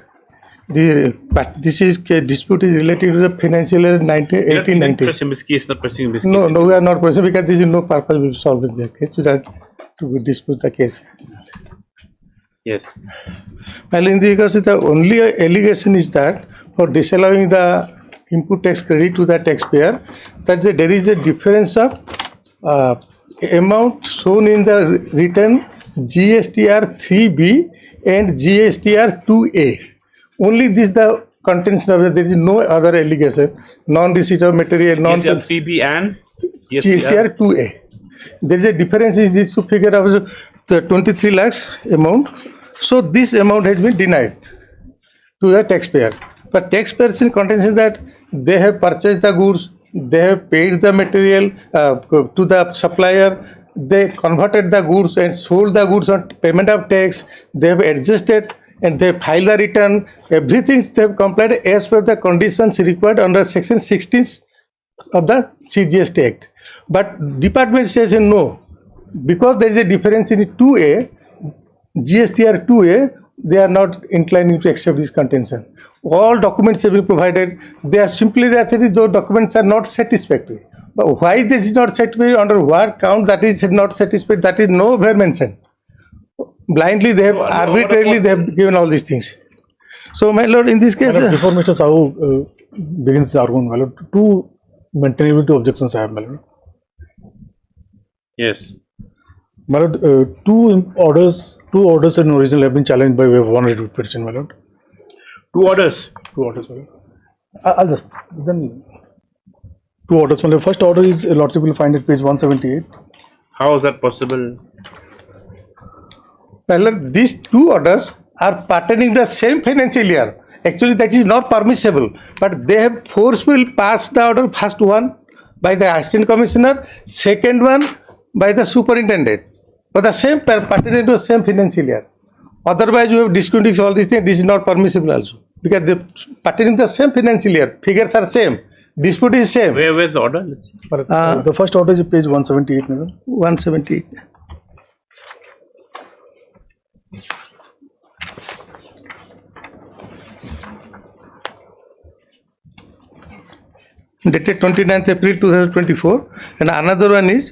But this dispute is related to the financial year 1890. Pressing this case, not pressing this case. No, we are not pressing because there is no purpose we solve this case to dispute the case. Yes. Well, in the case, the only allegation is that for disallowing the input tax credit to the taxpayer, that there is a difference of amount shown in the return GSTR 3B and GSTR 2A. Only this the contention of that. There is no other allegation, non-receipt of material, GSTR 3B and GSTR 2A. There is a difference in this figure of the 23 lakhs amount. So this amount has been denied to the taxpayer. But taxpayers in contention that they have purchased the goods, they have paid the material to the supplier, they converted the goods and sold the goods on payment of tax, they have adjusted and they filed the return, everything they have complied as per the conditions required under section 16 of the CGST Act. But department says no, because there is a difference in 2A, GSTR 2A, they are not inclining to accept this contention. All documents have been provided. They are simply that those documents are not satisfactory. But why this is not satisfactory, under what count that is not satisfactory, that is nowhere mentioned. Blindly they have, arbitrarily they have given all these things. So my lord, in this case... Before Mr. Sahu begins his argument, my lord, two maintainability objections I have, my lord. Yes. My lord, two orders in original have been challenged by way of one writ petition, my lord. Two orders, my lord. I'll just then two orders, my lord. First order is Lordship will find at page 178. How is that possible? My lord, these two orders are pertaining the same financial year. Actually, that is not permissible. But they have forcefully passed the order. First one by the Assistant Commissioner, second one by the Superintendent. But the same pertaining to the same financial year. Otherwise, you have discounting all these things. This is not permissible also, because they pertaining to the same financial year. Figures are same. Dispute is same. Where's the order? Let's see. The first order is page 178, my lord. 178. Dated 29th April 2024, and another one is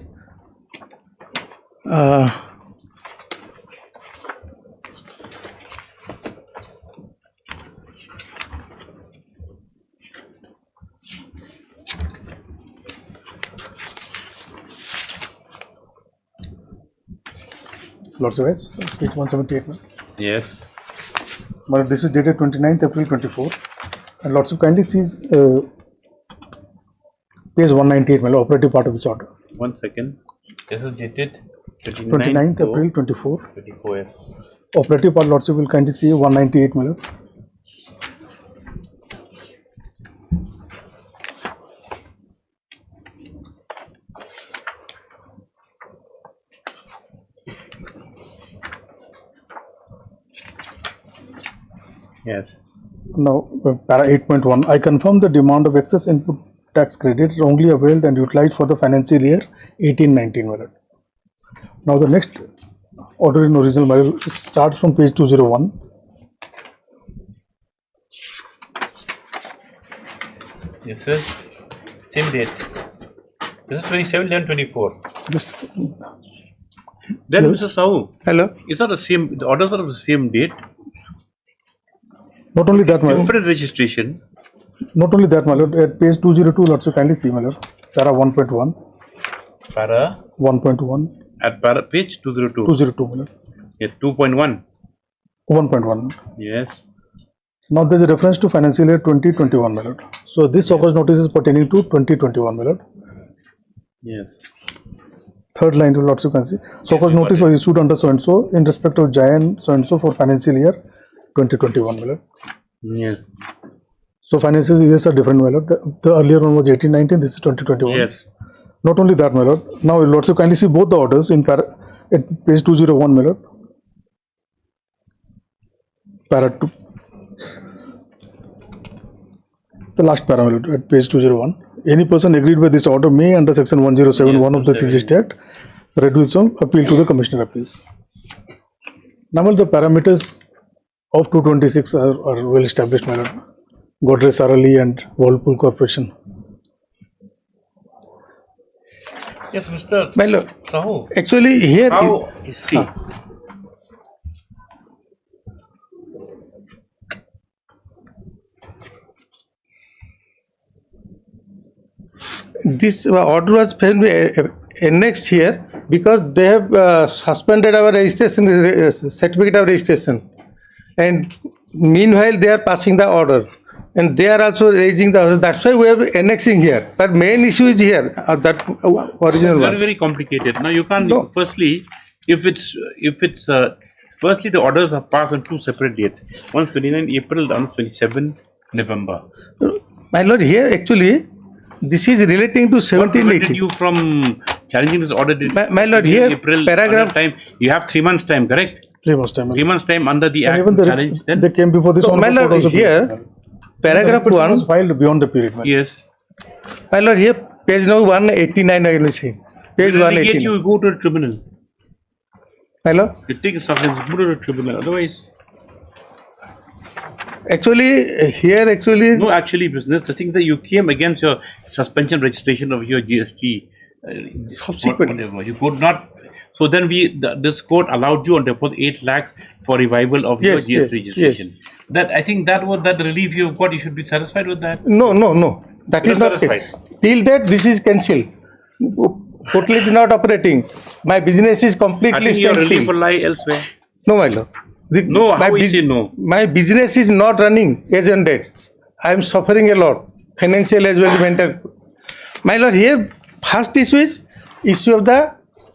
Lordship, page 178. No? Yes. But this is dated 29th April 24. And Lordship kindly sees page 198, my lord, operative part of this order. 1 second. This is dated 29th April 24. 24, yes. Operative part, Lordship will kindly see 198, my lord. Yes. Now, para 8.1, I confirm the demand of excess input tax credit wrongly availed and utilized for the financial year 18-19, my lord. Now, the next order in original, my lord, starts from page 201. This is same date. This is 27/11/24. Then, Hello? Mr. Sahu. Hello. It's not the same. The orders are of the same date. Not only that, my lord. Different registration. Not only that, my lord. At page 202, Lord, so kindly see, my lord. Para 1.1. Para 1.1. At para page 202. 202, my lord. Yeah, 2.1. 1.1. Yes. Now there is a reference to financial year 2021, my lord. So this August notice is pertaining to 2021, my lord. Yes. Third line, to Lordship can see. So August notice was issued under so and so in respect of Jayan so and so for financial year 2021, my lord. Yes. So financial years are different, my lord. The earlier one was 18-19. This is 2021. Yes. Not only that, my lord. Now Lordship kindly see both the orders in at page 201, my lord. Para 2. The last parameter at page 201. Any person agreed with this order may, under section 107(1) of the CGST Act, reduce some appeal to the Commissioner of Appeals. Now, the parameters of 226 are well established, my lord. Godrej Sarali and Whirlpool Corporation. Yes, Mr. My lord. Sahu. Actually, here how see this order was annexed here because they have suspended our registration certificate of registration, and meanwhile they are passing the order, and they are also raising the. That's why we are annexing here. But main issue is here that original It's one. very complicated. Now you can't. No. Firstly, if it's firstly the orders are passed on two separate dates. One 29 April, the other 27 November. My lord, here actually this is relating to What prevented 1780. you from challenging this order? My lord, here April paragraph. time. You have 3 months time, correct? 3 months time. 3 months time under the And act even to challenge. Then they came before this. So, my honorable lord, court also here paragraph petition 1. was filed beyond the period. yes. My lord, here page number 189 I will say. Page When they get 189. you go to the tribunal. My lord, You take substance, go to the tribunal. Otherwise, actually here actually no. Actually, business. The thing that you came against your suspension registration of your GST. Subsequent. Whatever. You could not. So then this court allowed you on deposit 8 lakhs for revival of Yes, your GST yes, registration. That I think that was that relief you've got. You should be satisfied with that. no. That You're is not case. satisfied. Till that this is cancelled. Portal is not operating. My business is I completely think your relief will standstill. lie elsewhere. No, my lord. No, how is it no? My business is not running as on date. I am suffering a lot, financial as well as mental. My lord, here first issue is issue of the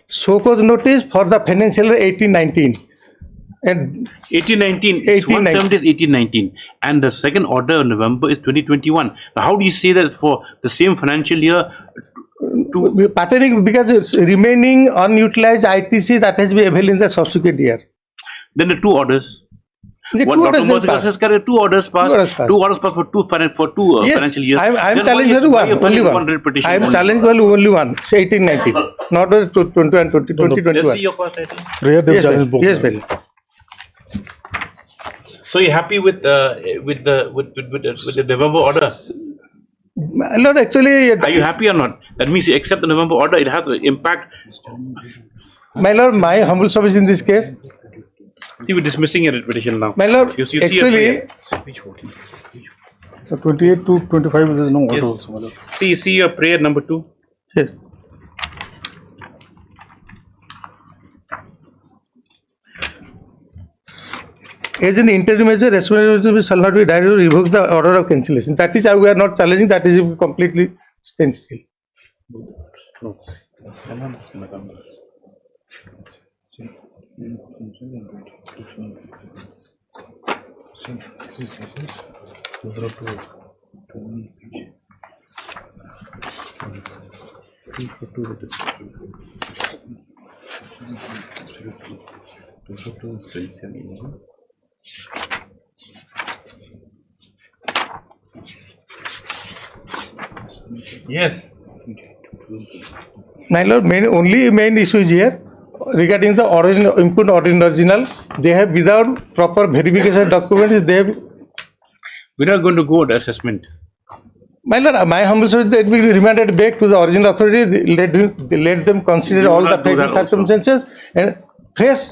show cause notice for the financial year 18-19. And 1819 is 1819. 170 is 1819 and the second order of November is 2021. Now how do you say that for the same financial year patterning because it's remaining unutilized ITC that has been available in the subsequent year. then the two orders? The What two Dr. orders Moses passed. has carried 2 orders passed, Two orders passed. 2 orders passed for two Yes, financial years. I am Then challenged why only why one, you only filing one. petition I am only challenged only one. It's 18-19, not 2021. Let's see your course title. Rare they Yes, challenge well. both. Yes, well. So you're happy with the November order? My lord, actually, Are you happy or not? That means you accept the November order. It has an impact. my lord, my humble service in this case. See, we're dismissing your petition now. My lord, You see actually, So 28 to 25 is no order Yes. also. my lord. see your prayer number 2. yes. As an interim measure, responsibility shall not be directly revoke the order of cancellation. That is how we are not challenging. That is completely standstill. Yes. My lord, main issue is here regarding the input original. They have without proper verification documents. They have. We're not going to go to assessment. My lord, my humble service that will be remanded back to the original authority. Let them consider We will all the not do that facts and circumstances and fresh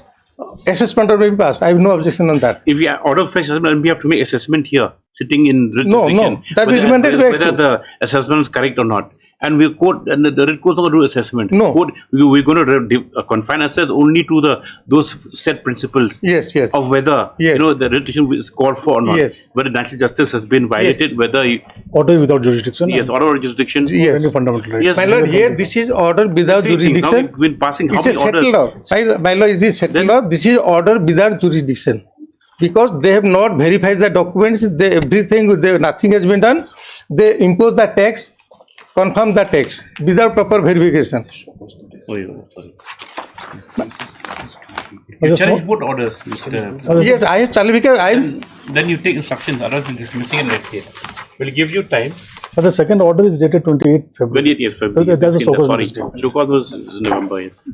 assessment will be passed. I have no objection on that. If we order fresh assessment, we have to make assessment here, sitting in writ No, petition, that will be whether- remanded back whether to- the assessment is correct or not. And we quote, and the writ court's not going to do assessment. No. We're going to confine ourselves only to those set principles Yes, yes. of whether Yes. the writ petition is called for or not. Yes. Whether natural justice has been violated, whether Order without jurisdiction. yes, order of jurisdiction. Yes. Any fundamental right. Yes. My lord, here this is order without Three things. Now jurisdiction. we've been passing how It's a many orders? settled order. My lord, it is settled order. This is order without jurisdiction. Because they have not verified the documents, nothing has been done. They impose the tax, confirm the tax without proper verification. Oh, yeah, sorry. You challenge both orders, Mr. Yes, I have challenged because I am. Then you take instructions, otherwise we're dismissing and let here. We'll give you time. But the second order is dated 28 February. 28th February. Okay, that's a so-called Sorry, mistake. so-called was November, yes.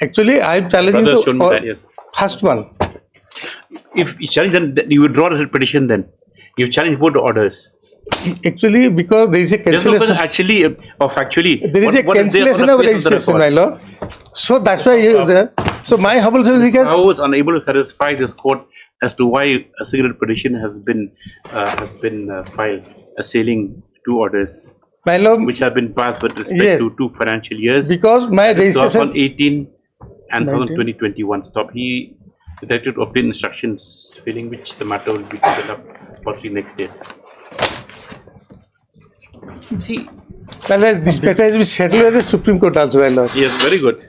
Actually, I am challenging Brother showed me that, yes. first one. If you challenge, then you withdraw the petition then. You challenge both the orders. Actually, because there is a There's no cancellation. question actually or factually. There is a what there cancellation on of the face registration, the my record? lord. So that's why so my humble service because I was unable to satisfy this court as to why a single petition has been filed, assailing 2 orders. My lord, which have been passed with respect Yes. to 2 financial years. because my registration 2018 and 19. 2021 stop. He directed to obtain instructions, feeling which the matter will be taken up for the next day. See, my lord, this matter has been settled by the Supreme Court also, my lord. Yes, very good.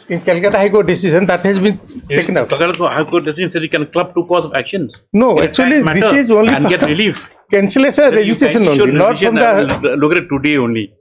In Calcutta High Court decision that has been taken up. Calcutta High Court decision said you can club 2 cause of actions. No, in a actually, tax this matter is only and get relief. cancellation Then you registration kindly only, show not from revision. I the. will look at it today only.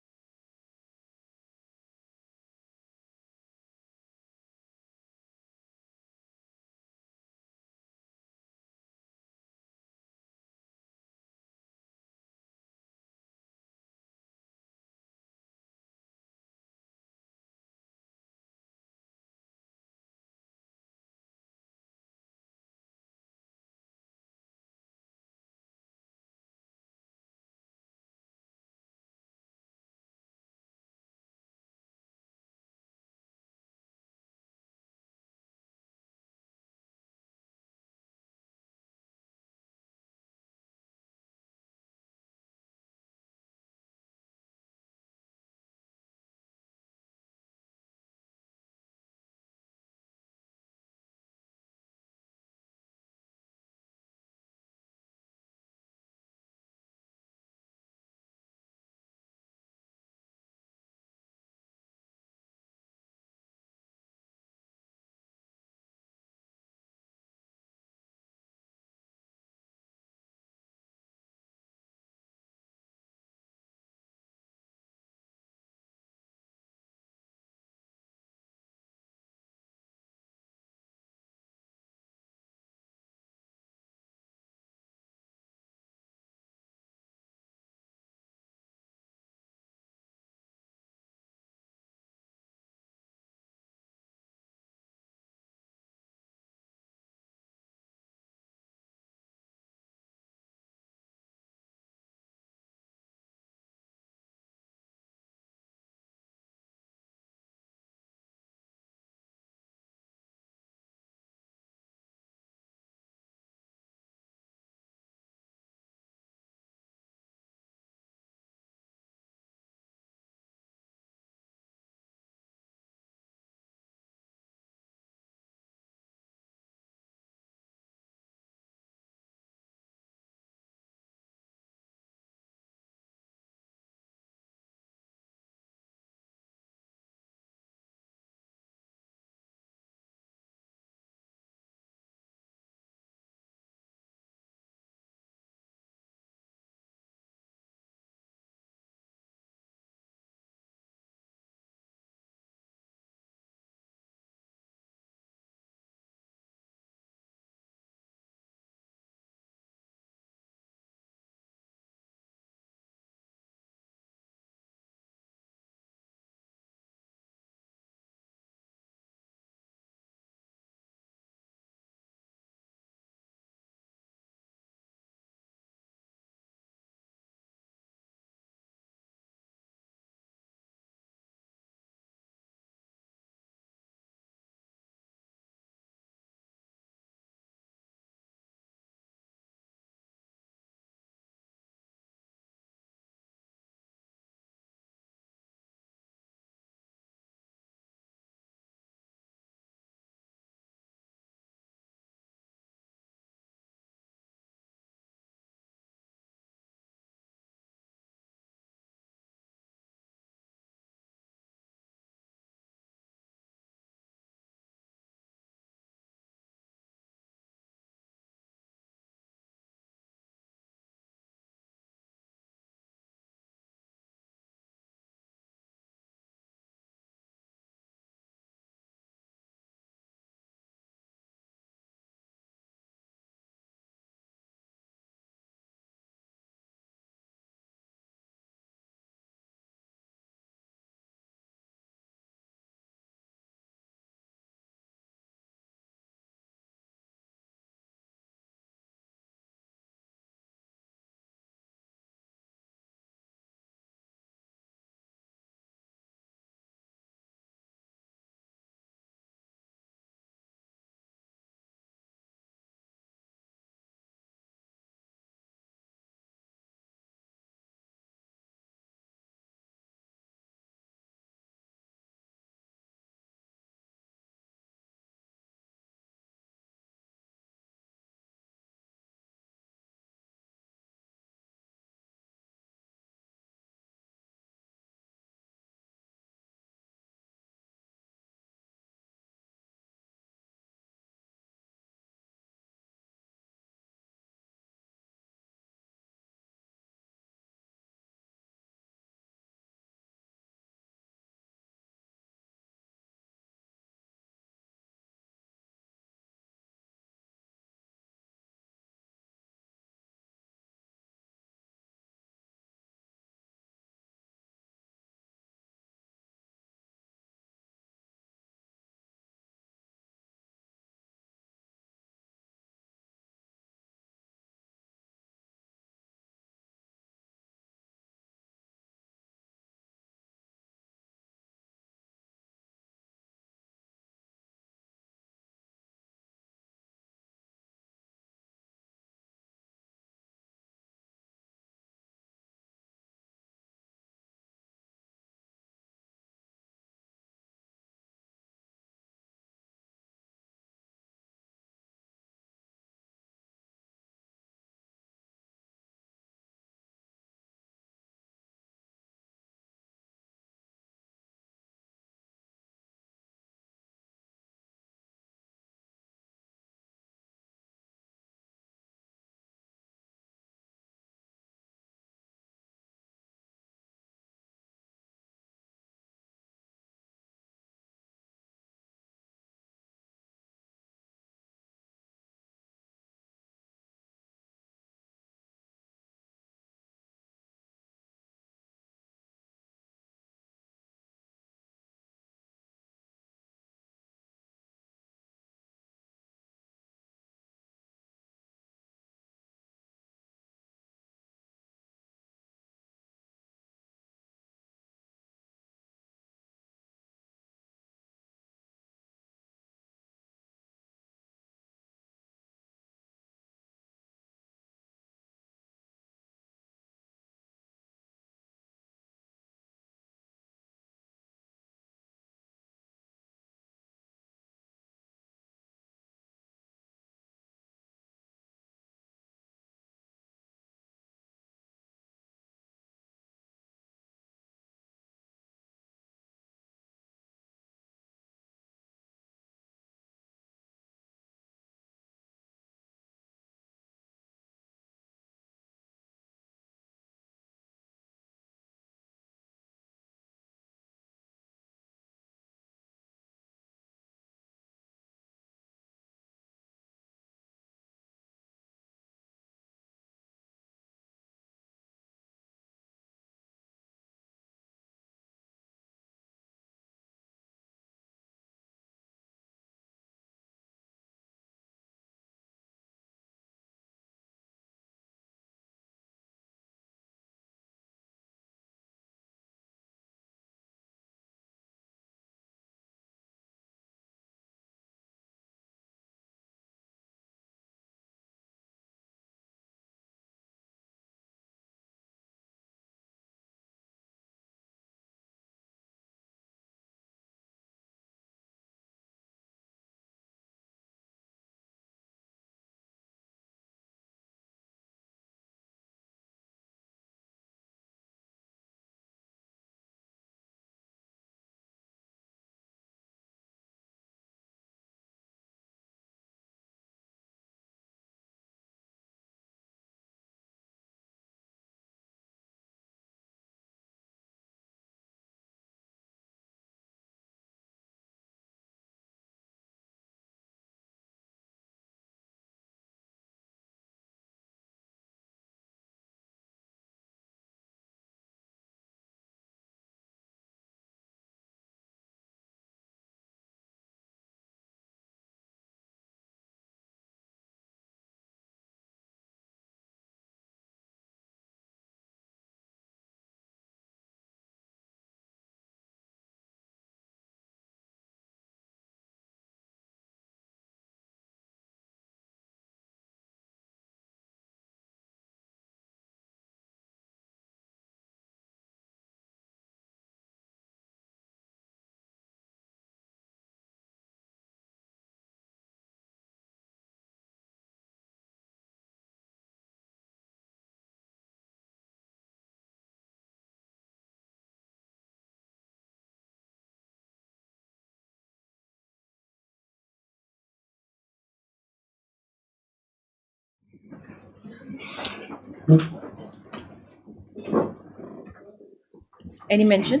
Any mention?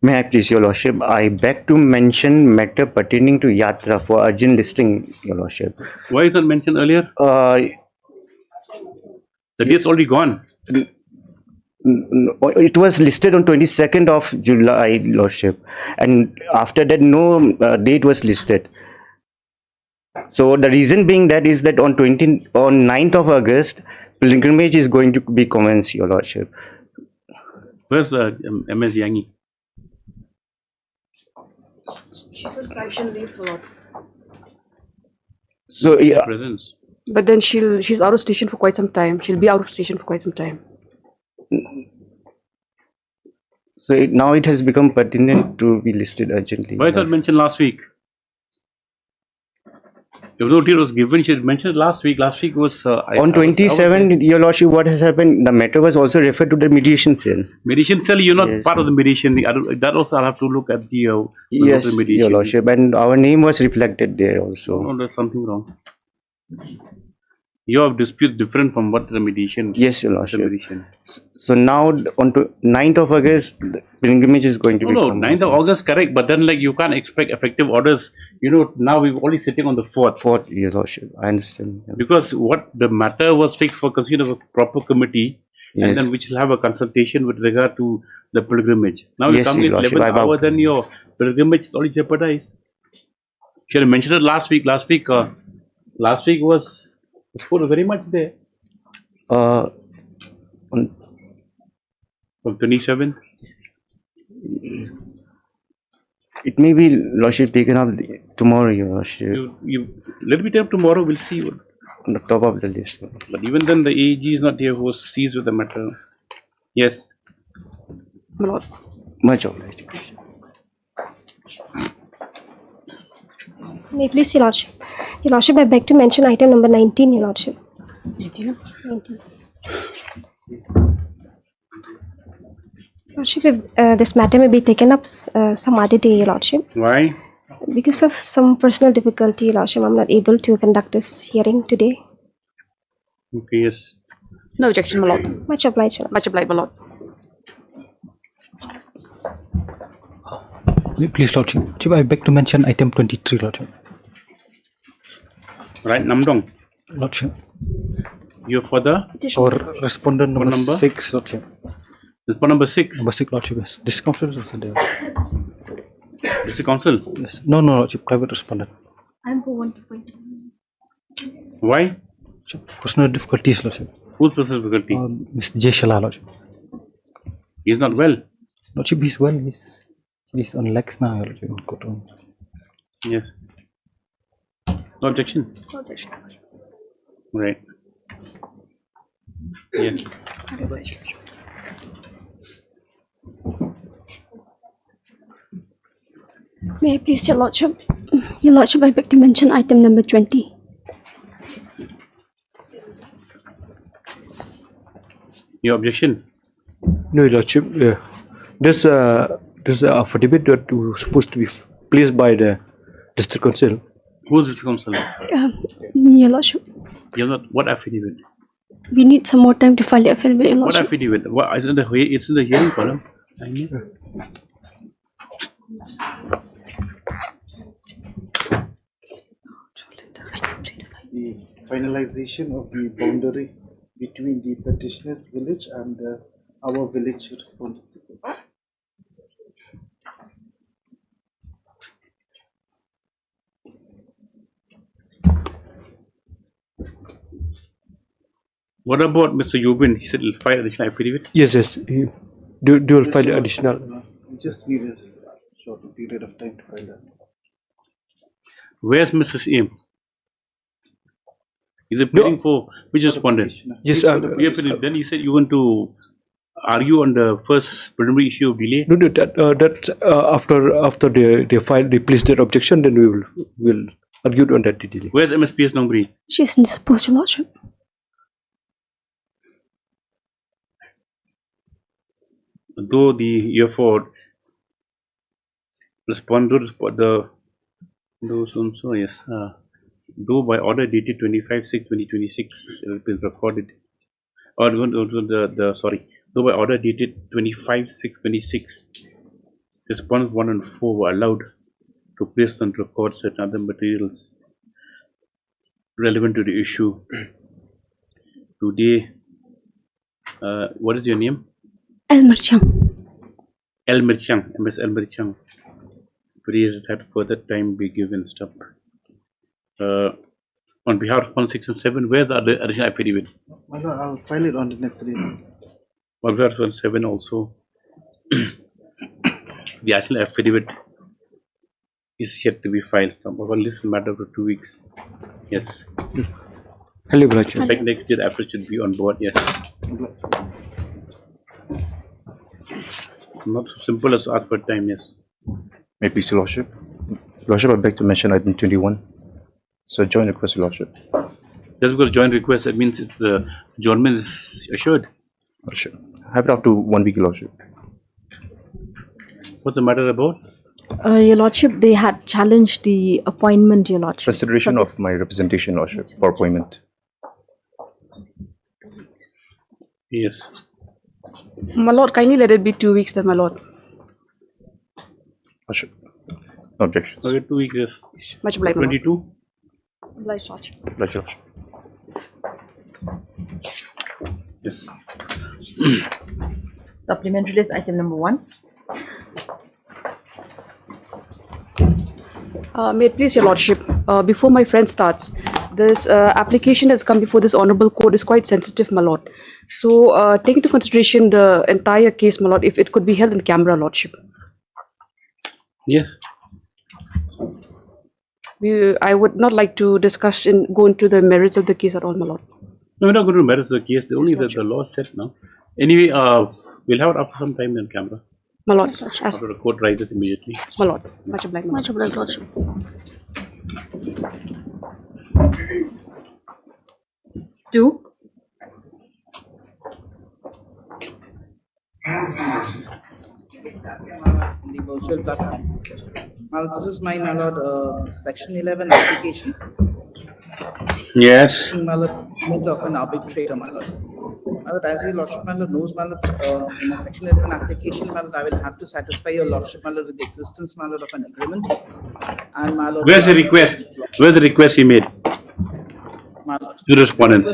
May I please, Your Lordship? I beg to mention matter pertaining to Yatra for urgent listing, Your Lordship. Why is that mentioned earlier? The date's already gone. It was listed on 22nd of July, Lordship, and after that no date was listed. So the reason being that is that on 9th of August, pilgrimage is going to be commenced, Your Lordship. Where's MS Yangi? She's on sanction leave for lot. So yeah, Presence. But then she's out of station for quite some time. She'll be out of station for quite some time. so now it has become pertinent to be listed urgently. Why is that mentioned last week? If no date was given, she had mentioned it last week. Last week was on 27th, Your Lordship, what has happened? The matter was also referred to the mediation cell. Mediation cell, you're not Yes. part of the mediation. That also I'll have to look at the Yes, mediation. Your Lordship, and our name was reflected there also. No, there's something wrong. Your dispute different from what the mediation. Yes, Your The Lordship. mediation. So now on 9th of August, the pilgrimage is going to be. No, 9th of August, correct. But then, like, you can't expect effective orders. You know, now we're only sitting on the 4th. 4th, Your Lordship. I understand. Because what the matter was fixed for consideration of a proper committee, Yes. and then which will have a consultation with regard to the pilgrimage. Now Yes, you're coming Your at Lordship, 11th I hour, then your pilgrimage is already jeopardized. Should have mentioned it last week. Last week was the score was very much there. On From 27th. It may be, Lordship, taken up tomorrow, Your Lordship. You let me tell you tomorrow. We'll see. On the top of the list. But even then, the AEG is not here who was seized with the matter. Yes. My lord. Much obliged. May I please, Your Lordship? Your Lordship, I beg to mention item number 19, Your Lordship. 19. 19. Lordship, if this matter may be taken up some other day, Your Lordship. Why? Because of some personal difficulty, Your Lordship, I'm not able to conduct this hearing today. Okay, yes. No objection, my lord. Much obliged, Your Lordship. Much obliged, my lord. Please, Lordship, I beg to mention item 23, Lordship. Right, Namdong. Lordship. Your father? Or respondent What number number? 6, Lordship. Respondent number 6. Number 6, Lordship, yes. This council is also there. This is the council. Yes. No, Lordship, private respondent. I'm for 1.2. Why? Personal difficulties, Lordship. Whose personal difficulty? Mr. J. Shala, Lordship. He is not well. Lordship, he's well. He's on legs now, Lordship, in courtroom. Yes. No objection. No objection. Right. Yes. May I please, Your Lordship? Your Lordship, I beg to mention item number 20. Your objection? No, Your Lordship. There's a affidavit that was supposed to be placed by the district council. Who is this council? Your Lordship, You're not. What affidavit? we need some more time to file the affidavit, Your What Lordship. affidavit? What? It's in the hearing column. I know. The finalization of the boundary between the petitioner's village and our village respondents. What about Mr. Yubin? He said he'll file additional affidavit. Yes. You will file additional. We just need a short period of time to file that. Where's Mrs. M? Is it pleading for which respondent? Yes, Then you said you want to argue on the first preliminary issue of delay. No, that's after they file, they place their objection, then we will argue on that delay. Where's MSPS Nongri? She's indisposed, Your Lordship. Though the therefore the Those also, yes. Though by order dated 25/6/2026, it has been recorded. Or though by order dated 25/6/26, respondents 1 and 4 were allowed to place on record certain other materials relevant to the issue. Today, what is your name? Elmercham. Elmercham, Ms. Elmercham. Please that further time be given. Stop. On behalf of 167, where the other additional affidavit? My lord, I'll file it on the next day. On behalf of 117 also, the additional affidavit is yet to be filed. Well, this is a matter of 2 weeks. Yes. Hello, Lordship. Like next year, affidavit should be on board. Yes. Not so simple as ask for time. Yes. May it please, Your Lordship. Lordship, I beg to mention item 21. So joint request, Your Lordship. Just because joint request, that means it's the adjournment is assured. Lordship. Have it up to 1 week, Your Lordship. What's the matter about? Your Lordship, they had challenged the appointment, Your Lordship. Consideration of my representation, Lordship, for appointment. Yes. My Lord, kindly let it be 2 weeks then, my Lord. Lordship. No objections. Okay, 2 weeks. Yes. Much obliged, my Lord. 22. Obliged, Lordship. Obliged, Lordship. Yes. Supplementary list item number 1. May it please, Your Lordship, before my friend starts, this application that's come before this honorable court is quite sensitive, my Lord. So, take into consideration the entire case, my Lord, if it could be held in camera, Lordship. Yes. I would not like to discuss and go into the merits of the case at all, my Lord. No, we're not going to merits the case. Only the law set now. Anyway, we'll have it after some time on camera. My Lord, After the court rises immediately. my Lord, much obliged, my Lord. Much obliged, Lordship. 2. The virtual platform. Now, this is my Lord, section 11 application. Yes. My Lord, image of an arbitrator, my Lord. My Lord, as your Lordship, my Lord, knows, my Lord, in a section 11 application, my Lord, I will have to satisfy your Lordship, my Lord, with the existence, my Lord, of an agreement. And my Lord, Where's the request? Where's the request he made? my Lord, To respondents.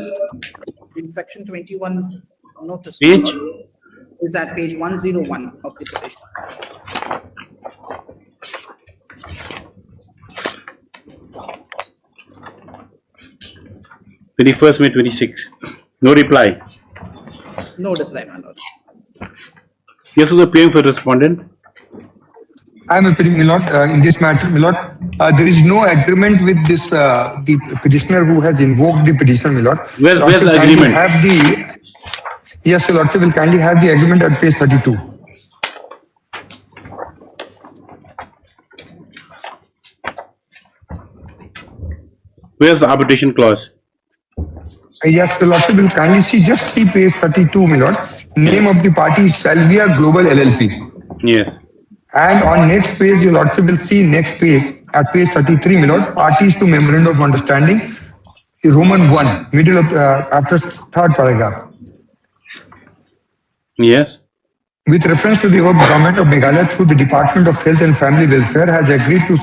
in section 21 notice, Page? my Lord, is at page 101 of the petition. May 26. No reply. No reply, my Lord. Yes, so the appearing for respondent. I am appearing, my Lord, in this matter, my Lord. There is no agreement with this the petitioner who has invoked the petition, my Lord. Where's the kindly agreement? Have the, yes, your Lordship will kindly have the agreement at page 32. Where's the arbitration clause? Yes, the Lordship will kindly just see page 32, my Lord. Name of the party is Salvia Global LLP. Yes. And on next page, your Lordship will see next page at page 33, my Lord. Parties to Memorandum of Understanding, Roman 1, middle of after third paragraph. Yes. With reference to the government of Meghalaya through the Department of Health and Family Welfare has agreed to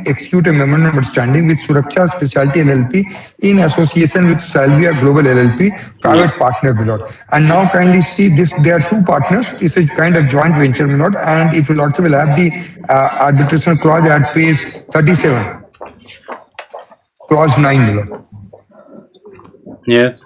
execute a memorandum of understanding with Suraksha Specialty LLP in association with Salvia Global LLP, private partner, my Lord. And now kindly see this, there are two partners. It's a kind of joint venture, my Lord. And if you also will have the arbitration clause at page 37, clause 9, my Lord. Yes.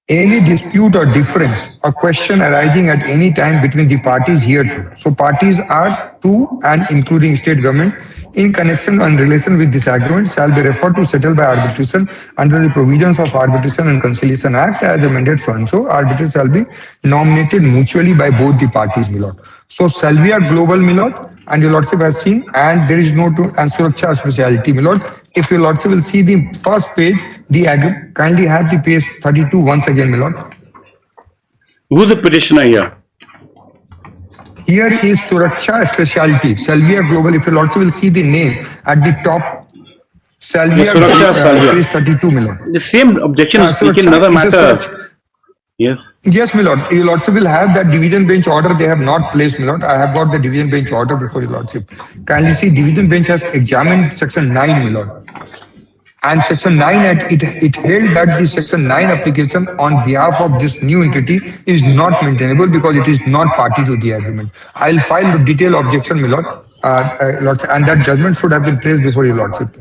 Any dispute or difference or question arising at any time between the parties hereto. So parties are two and including state government in connection and relation with this agreement shall be referred to settle by arbitration under the provisions of Arbitration and Conciliation Act as amended so and so. Arbitration shall be nominated mutually by both the parties, my Lord. So Salvia Global, my Lord, and your Lordship has seen, and there is no to and Suraksha Specialty, my Lord. If your Lordship will see the first page, kindly have the page 32 once again, my Lord. Who's the petitioner here? Here is Suraksha Specialty, Salvia Global. If your lordship will see the name at the top, Salvia rupees 32 million. The same objection is taken in another matter. Yes. Yes, my lord. Your lordship will have that division bench order. They have not placed, my lord. I have got the division bench order before your lordship. Kindly see, division bench has examined section 9, my lord. And section 9, it held that the section 9 application on behalf of this new entity is not maintainable because it is not party to the agreement. I'll file the detailed objection, my lord. Lordship, and that judgment should have been placed before your lordship.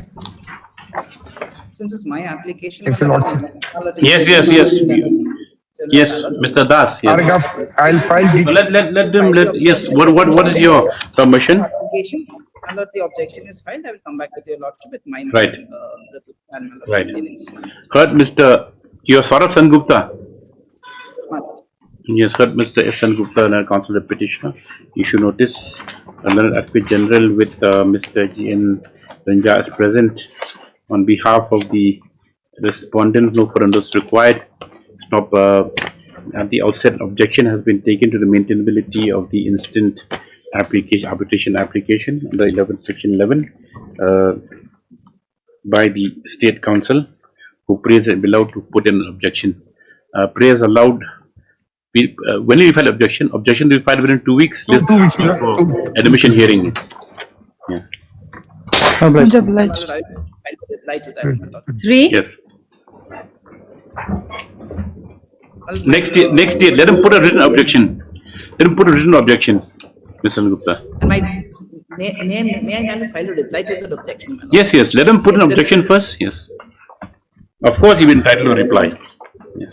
Since it's my application. If your lordship. Yes, Mr. Das. Yes. I'll file the. Yes. What is your submission? Application. And that the objection is filed, I will come back with your lordship with mine. Right. Right. Meetings. Heard Mr. Your Saurav Sengupta. Yes, heard Mr. S. Sengupta and Counsel Petitioner. Issue notice. Learned Advocate General with Mr. G. N. Ranja is present on behalf of the respondent. No further is required. Stop. At the outset, objection has been taken to the maintainability of the instant arbitration application under 11 section 11 by the State Council, who prays and be allowed to put in an objection. Prayers allowed. When you file objection will be filed within 2 weeks. 2 weeks. Admission hearing. Yes. Obliged. 3. Yes. Next year, let him put a written objection. Mr. Gupta. May I file a reply to the objection? Yes. Let him put an objection first. Yes. Of course, he will be entitled to reply. Yes.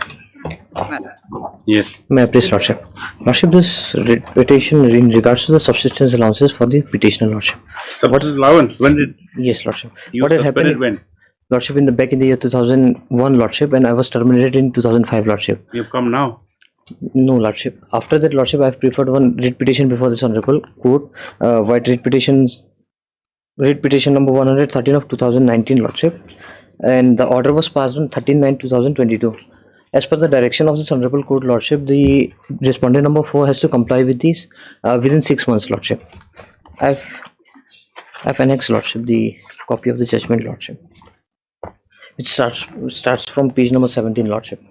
Yes. May I please, Lordship? Lordship, this petition in regards to the subsistence allowances for the petitioner, Lordship. So what is allowance? When did? Yes, Lordship. What had happened? When? Lordship, back in the year 2001, Lordship, and I was terminated in 2005, Lordship. You have come now? No, Lordship. After that, Lordship, I have preferred one writ petition before this Honorable Court. White writ petition number 113 of 2019, Lordship. And the order was passed on 13/9/2022. As per the direction of this Honorable Court, Lordship, the respondent number 4 has to comply with these within 6 months, Lordship. I've annexed, Lordship, the copy of the judgment, Lordship. It starts from page number 17, Lordship.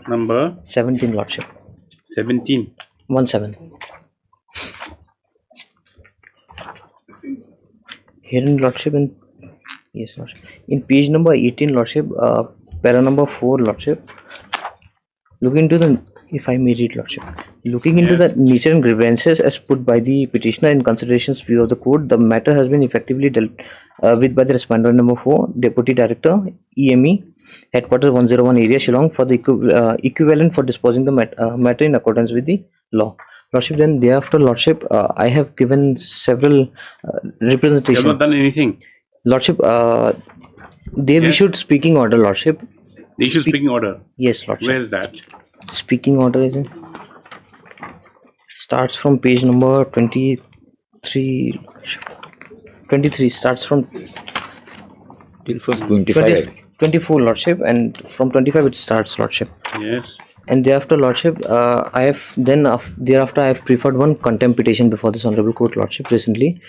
Number? 17, Lordship. 17? 17. Herein, Lordship, yes, Lordship. In page number 18, Lordship, para number 4, Lordship. Look into the, if I may read, Lordship. Looking into the nature and grievances as put by the petitioner in considerations view of the court, the matter has been effectively dealt with by the respondent number 4, Deputy Director, EME, Headquarters 101 area, Shillong, for the equivalent for disposing the matter in accordance with the law. Lordship, then thereafter, Lordship, I have given several representations. You have not done anything? Lordship, they issued speaking order, Lordship. They issued speaking order? Yes, Lordship. Where is that? Speaking order is in, starts from page number 23. 23 starts from till first 25. 24, Lordship, and from 25 it starts, Lordship. Yes. And thereafter, Lordship, thereafter I have preferred one contempt petition before this Honorable Court, Lordship, recently,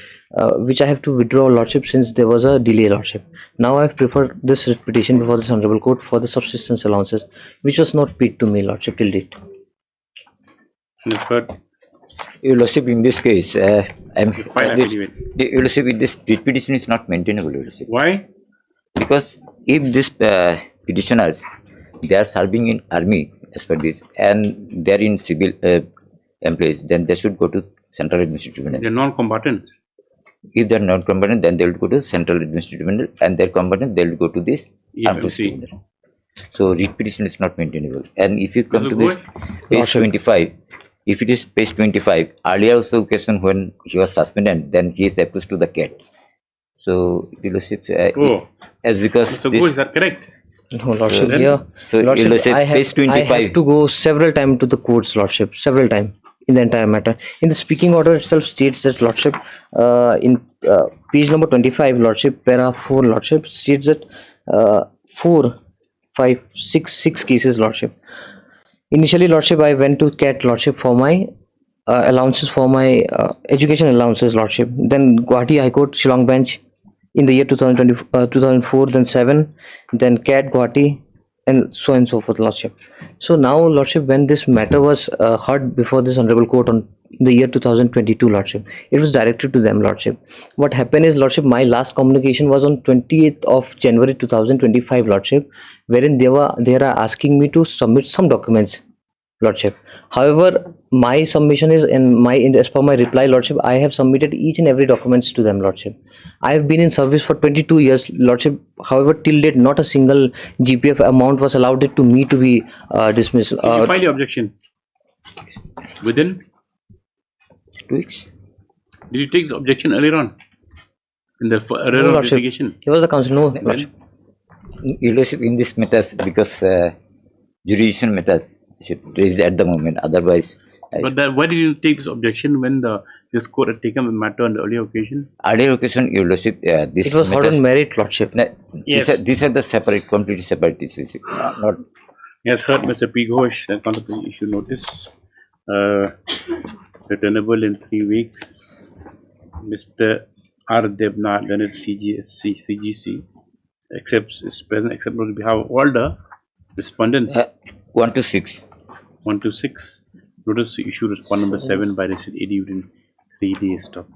which I have to withdraw, Lordship, since there was a delay, Lordship. Now I have preferred this petition before this Honorable Court for the subsistence allowances, which was not paid to me, Lordship, till date. Your Lordship, in this case, Your Lordship, this petition is not maintainable, Your Lordship. Why? Because if this petitioners, they are serving in army as per this, and they are in civil employees, then they should go to central administrative tribunal. They are non-combatants. If they are non-combatant, then they will go to central administrative tribunal, and they are combatant, they will go to this FMC. So writ petition is not maintainable. And if you come to this page 25, if it is page 25, earlier also occasion when he was suspended, then he is approached to the CAT. So Your Lordship, as because so is that correct? No, Lordship, Lordship, I have to go several times to the courts, Lordship, several times in the entire matter. In the speaking order itself states that, Lordship, in page number 25, Lordship, para 4, Lordship, states that 6 cases, Lordship. Initially, Lordship, I went to CAT, Lordship, for my allowances for my education allowances, Lordship. Then Guwahati High Court, Shillong Bench in the year 2004, then 7, then CAT Guwahati, and so on and so forth, Lordship. So now, Lordship, when this matter was heard before this Honorable Court on the year 2022, Lordship, it was directed to them, Lordship. What happened is, Lordship, my last communication was on 28th of January 2025, Lordship, wherein they are asking me to submit some documents, Lordship. However, my submission is as per my reply, Lordship, I have submitted each and every documents to them, Lordship. I have been in service for 22 years, Lordship. However, till date, not a single GPF amount was allowed it to me to be dismissed. Did you file your objection within 2 weeks? Did you take the objection earlier on in the No, Lordship. litigation? He was the counsel. No, Lordship. Your Lordship, in this matters, because jurisdiction matters should raise at the moment. Otherwise, But why did you take this objection when this court had taken the matter on the earlier occasion? earlier occasion, Your Lordship, this It was heard on merit, Lordship. Yes. These are the separate, completely separate issues. Not Yes, heard Mr. P. Ghosh, the Contempt issue notice, returnable in 3 weeks. Mr. R. Debnath, then it's CGC, accepts is present, except on behalf of all the respondents. 1 to 6. 1 to 6. Notice to issue respond number 7 by Resident AD within 3 days. Stop.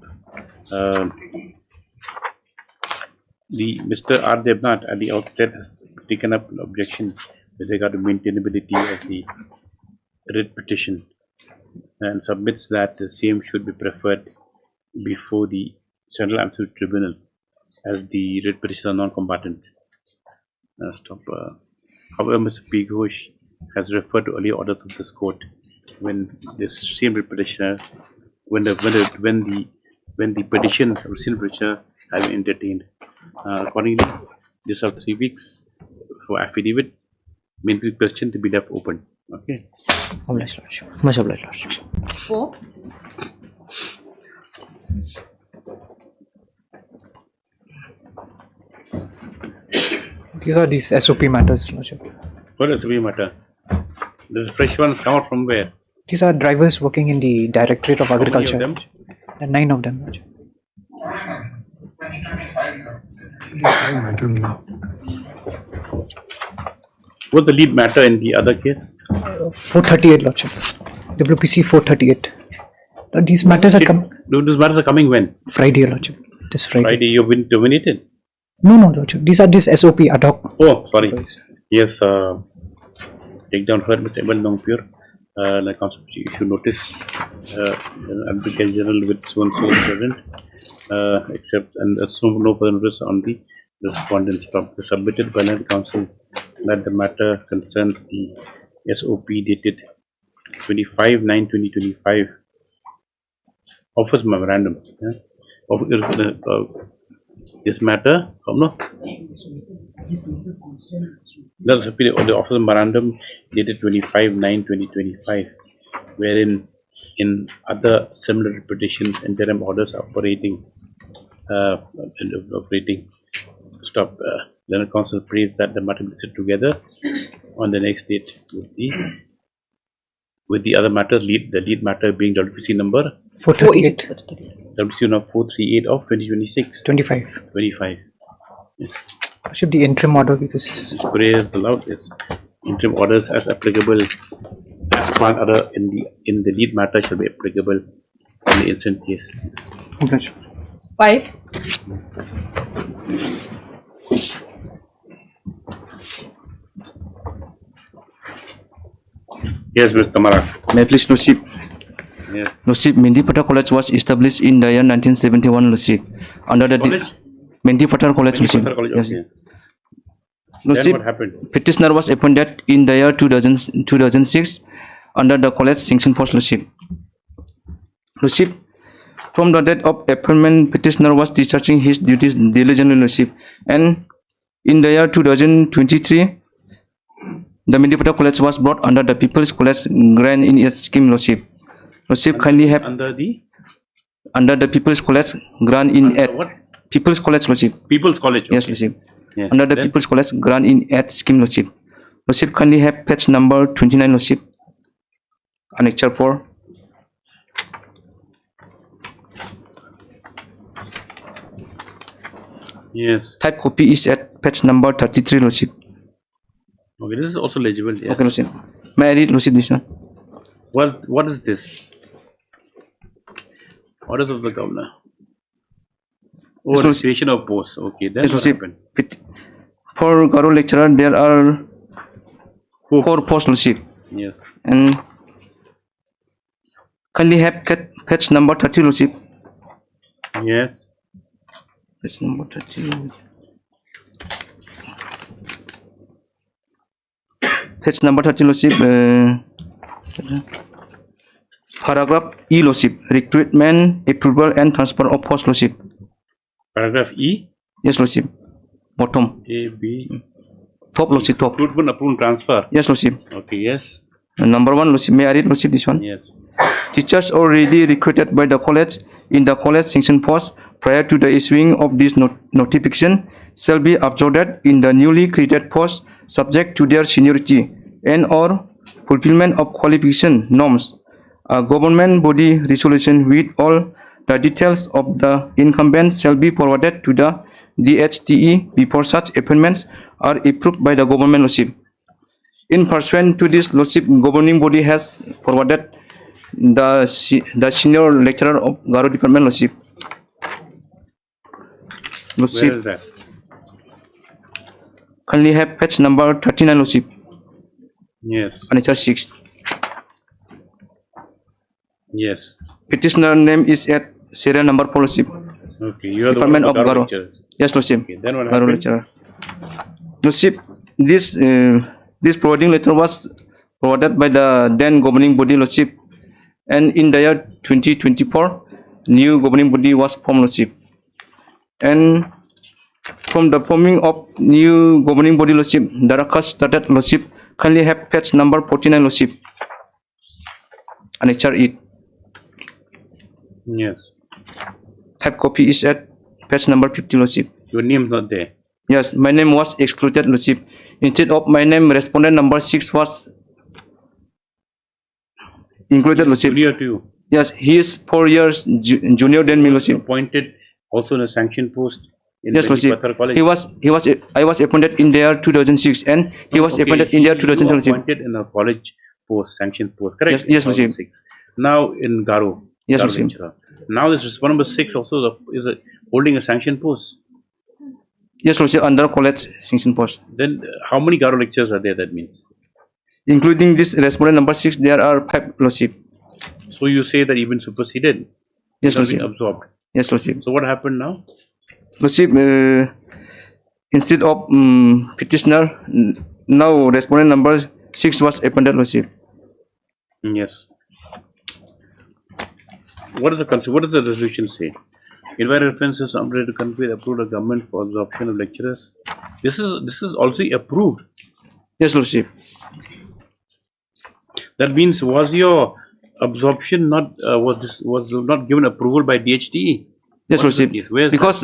The Mr. R. Debnath at the outset has taken up an objection with regard to maintainability of the writ petition and submits that the same should be preferred before the Central Absolute Tribunal as the writ petitions are non-combatant. Stop. However, Mr. P. Ghosh has referred to earlier orders of this court when this same writ petitioner, when the petitions of the same petitioner have been entertained. Accordingly, these are 3 weeks for affidavit. Main question to be left open. Okay. Obliged, Lordship. Much obliged, Lordship. 4. These are these SOP matters, Lordship. What SOP matter? This fresh ones come out from where? These are drivers working in the Directorate of How many of Agriculture. them? And 9 of them, Lordship. What's the lead matter in the other case? 438, Lordship. WPC 438. Now, these matters are coming Those matters are coming when? Friday, Lordship. This Friday. Friday, you've been terminated. No, Lordship. These are this SOP ad hoc. Oh, sorry. Yes, take down heard Mr. Evan Longpure. The Contempt issue notice, Advocate General with so and so present, except and no further notice on the respondent. Stop. The submitted by the council that the matter concerns the SOP dated 25/9/2025 offers memorandum. Of this matter, that's the office memorandum dated 25/9/2025, wherein in other similar petitions interim orders operating. Stop. Then the council prays that the matter be set together on the next date with the other matters. The lead matter being WPC number 438. WPC number 438 of 2026. 25. 25. Yes. Lordship, the interim order because Prayers allowed. Yes. Interim orders as applicable as one other in the lead matter shall be applicable in the instant case. 5. Yes, Mr. Tamara. May I please, Lordship? Yes. Lordship, Mendipata College was established in the year 1971, Lordship. Under the Mendipata College, Lordship. Yes. Okay. Lordship, Then what happened? petitioner was appointed in the year 2006 under the college sanction post, Lordship. Lordship, from the date of appointment, petitioner was discharging his duties diligently, Lordship. And in the year 2023, the Mendipata College was brought under the People's College grant in its scheme, Lordship. Lordship, kindly have under the People's College grant in at People's College, Lordship. People's College. Yes, Okay. Lordship. Yes. Under the Then? People's College grant in at scheme, Lordship. Lordship, kindly have page number 29, Lordship. Annexure 4. Yes. Type copy is at page number 33, Lordship. Okay, this is also legible. Yes. Okay, Lordship. May I read, Lordship, this one? What is this? Orders of the governor. Oh, Yes, Lordship. restoration of posts. Okay, that's Yes, what Lordship. happened. For Garo lecturer, there are four posts, Lordship. Yes. And kindly have page number 30, Lordship. Yes. Page number 30. Page number 30, Lordship. Paragraph E, Lordship. Recruitment, approval, and transfer of post, Lordship. Paragraph E? Yes, Lordship. Bottom. A, B. Top, Lordship, top. Recruitment, approval, transfer. Yes, Lordship. Okay, yes. Number 1, Lordship. May I read, Lordship, this one? Yes. Teachers already recruited by the college in the college sanction post prior to the issuing of this notification shall be absorbed in the newly created post subject to their seniority and or fulfillment of qualification norms. A government body resolution with all the details of the incumbents shall be forwarded to the DHTE before such appointments are approved by the government, Lordship. In pursuant to this, Lordship, governing body has forwarded the senior lecturer of Garo department, Lordship. Where is that? Kindly have page number 39, Lordship. Yes. Annexure 6. Yes. Petitioner name is at serial number 4, Lordship. Okay, you are the Department one of Garo. lecturers. Yes, Lordship. Okay, then what Garo happened? lecturer. Lordship, this providing letter was provided by the then governing body, Lordship, and in the year 2024, new governing body was formed, Lordship. And from the forming of new governing body, Lordship, the record started, Lordship. Kindly have page number 49, Lordship. Annexure 8. Yes. Type copy is at page number 50, Lordship. Your name is not there. Yes, my name was excluded, Lordship. Instead of my name, respondent number 6 was included, Lordship. Junior to you. Yes, he is 4 years junior than me, Lordship. Appointed also in a sanction post in Yes, Lordship. College. I was appointed in the year 2006 and he was appointed in the year 2006. Appointed in a college post, sanction post, correct? Yes, Lordship. 2006. Now in Garo. Yes, Garo Lordship. lecturer. Now this respondent number 6 also is holding a sanction post. Yes, Lordship, under college sanction post. Then how many Garo lecturers are there, that means? Including this respondent number 6, there are 5, Lordship. So you say that even superseded? Yes, It has been Lordship. absorbed. Yes, Lordship. So what happened now? Lordship, instead of petitioner, now respondent number 6 was appointed, Lordship. Yes. What is the resolution say? Invite references somebody to convey the approved government for absorption of lecturers. This is also approved. Yes, Lordship. That means was your absorption not was not given approval by DHTE? Yes, What is Lordship. the case? Where is Because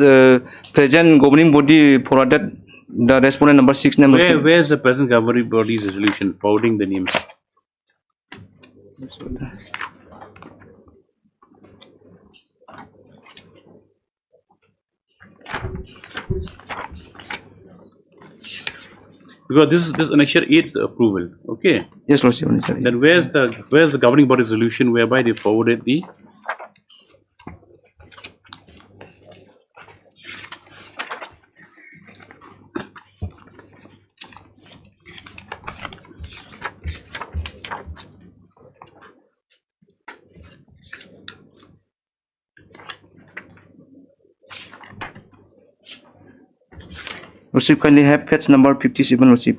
present governing body forwarded the respondent number 6 name, Lordship. where is the present governing body's resolution forwarding the names? Because this annexure aids the approval. Okay. Yes, Lordship. Then where's the governing body resolution whereby they forwarded the Lordship, kindly have page number 57, Lordship.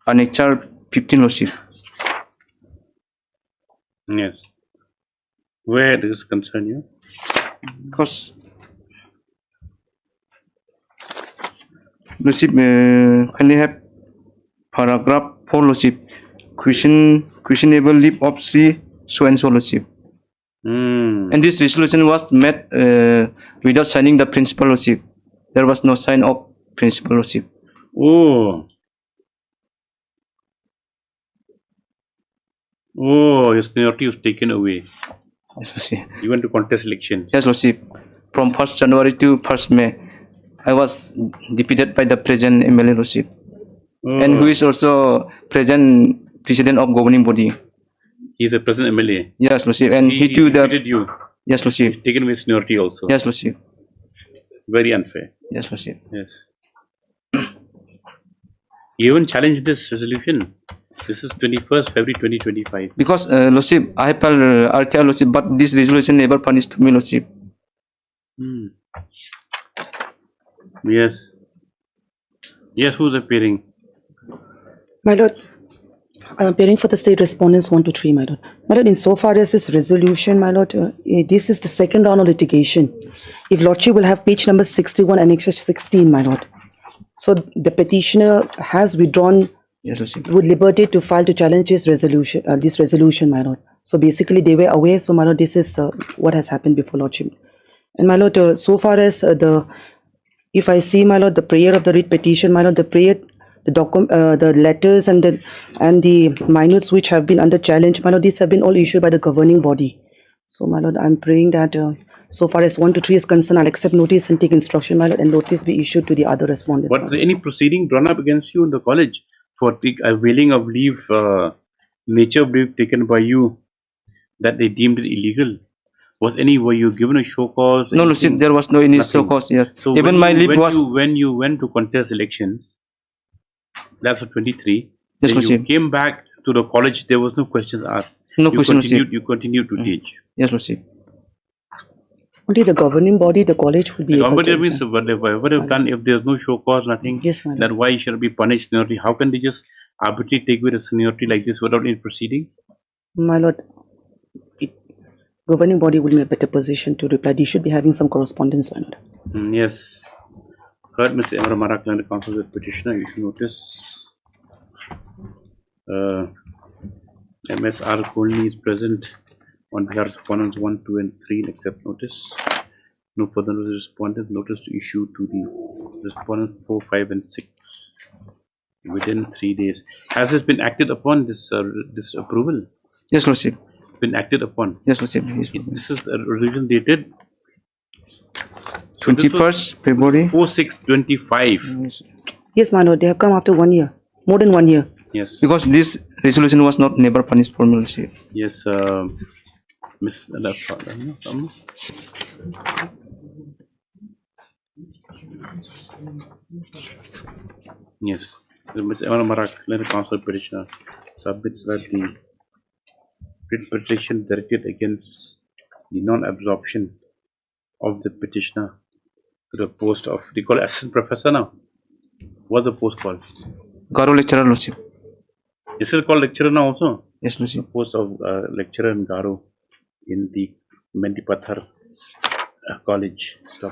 Annexure 15, Lordship. Yes. Where does this concern you? Because Lordship, kindly have paragraph 4, Lordship. Questionable leave of C so and so, Lordship. And this resolution was made without signing the principal, Lordship. There was no sign of principal, Lordship. Oh, your seniority was taken away. Yes, Lordship. You went to contest election. Yes, Lordship. from 1st January to 1st May. I was defeated by the present MLA Lordship, and who is also present president of governing body. He is a present MLA. Yes, Lordship, and he too defeated you. Yes, Lordship. He's taken away seniority also. Yes, Lordship. Very unfair. Yes, Lordship. Yes. You haven't challenged this resolution. This is 21st February 2025. Because Lordship, I have RTI Lordship, but this resolution never punished me, Lordship. Yes. Yes, who's appearing? My lord, I'm appearing for the state respondents 1 to 3, my lord. My lord, insofar as this resolution, my lord, this is the second round of litigation. If lordship will have page number 61 annexure 16, my lord. So the petitioner has withdrawn with liberty to file to challenge this resolution, my lord. So basically they were aware. So my lord, this is what has happened before lordship. And my lord, so far as if I see, my lord, the prayer of the writ petition, my lord, the prayer, the letters and the minutes which have been under challenge, my lord, these have been all issued by the governing body. So my lord, I'm praying that so far as 1 to 3 is concerned, I'll accept notice and take instruction, my lord, and notice be issued to the other respondents. Was any proceeding drawn up against you in the college for availing of leave, nature of leave taken by you that they deemed it illegal? Were you given a show cause? No, Lordship, there was no any show cause. Yes. So even my leave was when you went to contest elections. That's for 23. Yes, then you Lordship. came back to the college. There was no questions asked. No questions. You continued to teach. Yes, Lordship. Only the governing body, the college will be able to means whatever they've done, if there's no show cause, nothing, yes, my lord. then why should it be punished seniority? How can they just arbitrarily take away the seniority like this without any proceeding? My lord, governing body will be in a better position to reply. They should be having some correspondence, my lord. Yes. Heard Mr. Emra Marak and the counsel with petitioner, you should notice MSR Kolni is present on behalf of respondents 1, 2 and 3 and accept notice. No further notice respondent. Notice to issue to the respondents 4, 5 and 6 within 3 days. Has this been acted upon, this approval? Yes, Lordship. Been acted upon? Yes, Lordship. This is a resolution dated 21st February 4/6/25. Yes, my lord, they have come after 1 year, more than 1 year. Yes. Because this resolution was not never punished for me, Lordship. Yes, Miss yes, Mr. Emra Marak, the counsel petitioner submits that the writ petition directed against the non-absorption of the petitioner to the post of, they call assistant professor now. What's the post called? Garo lecturer, Lordship. This is called lecturer now also? Yes, Lordship. The post of lecturer in Garo in the Mendipathar college. So,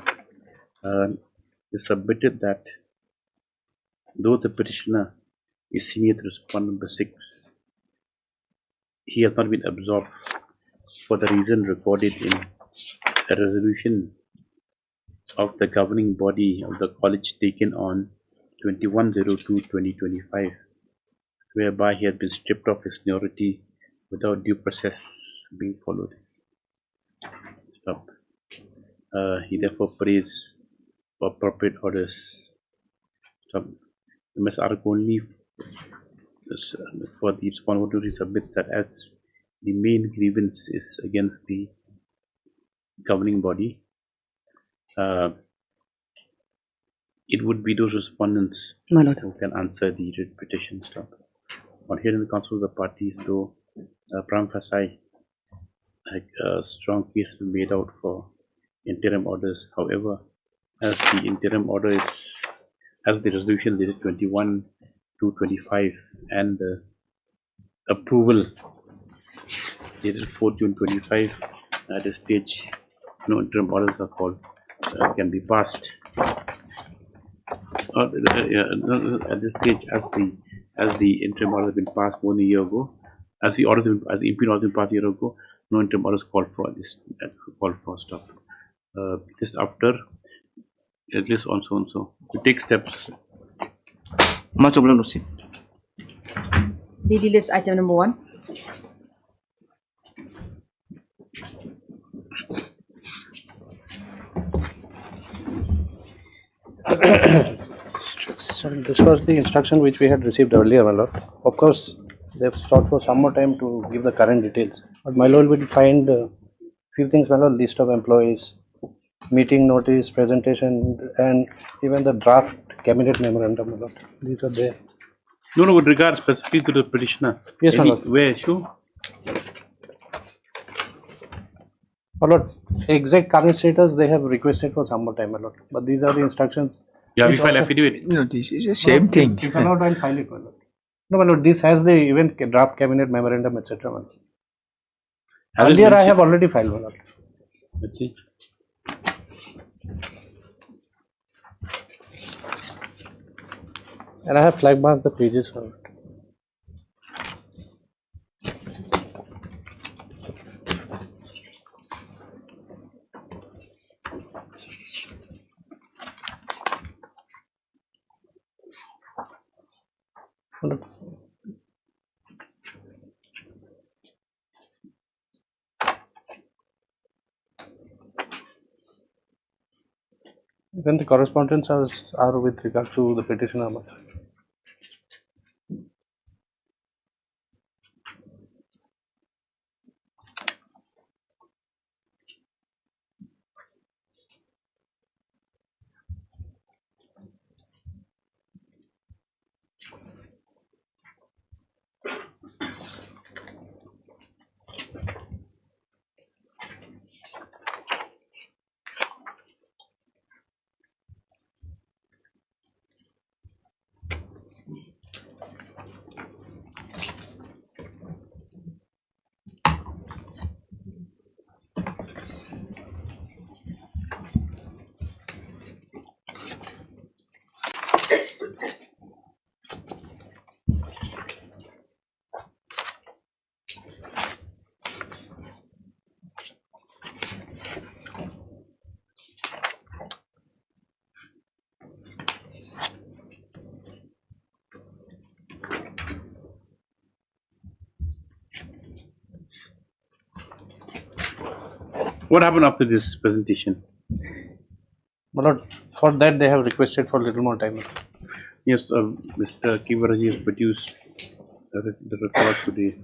they submitted that though the petitioner is senior to respondent number 6, he has not been absorbed for the reason recorded in a resolution of the governing body of the college taken on 21/02/2025, whereby he had been stripped of his seniority without due process being followed. Stop. He therefore prays for appropriate orders. Stop. Ms. Ark only for the responsibility submits that as the main grievance is against the governing body, it would be those respondents who can answer the writ petition. Stop. On hearing the counsel of the parties, though pram facie, a strong case is made out for interim orders. However, as the interim order is, as the resolution dated 21/2/25 and the approval dated 4 June 25, at this stage, no interim orders are called, can be passed. At this stage, as the interim order has been passed more than a year ago, as the imperial order has been passed a year ago, no interim orders called for this. Called for stop. Just after, at least on so and so, we take steps. Much obliged. Daily list item number 1. Sorry, this was the instruction which we had received earlier, my lord. Of course, they've sought for some more time to give the current details. But my lord will find few things, my lord: list of employees, meeting notice, presentation, and even the draft cabinet memorandum, my lord. These are there. No, with regard specifically to the petitioner. Yes, my lord. Where issue? My lord, exact current status they have requested for some more time, my lord. But these are the instructions. Yeah, we file affidavit. No, this is the same thing. If allowed, I'll file it, my lord. No, my lord, this has the even draft cabinet memorandum, etc. my lord. Earlier, I have already filed, my lord. Let's see. And I have flag marked the pages, my lord. Even the correspondence are with regard to the petitioner. What happened after this presentation? My lord, for that they have requested for a little more time. Yes, Mr. Kivaraji has produced the report today,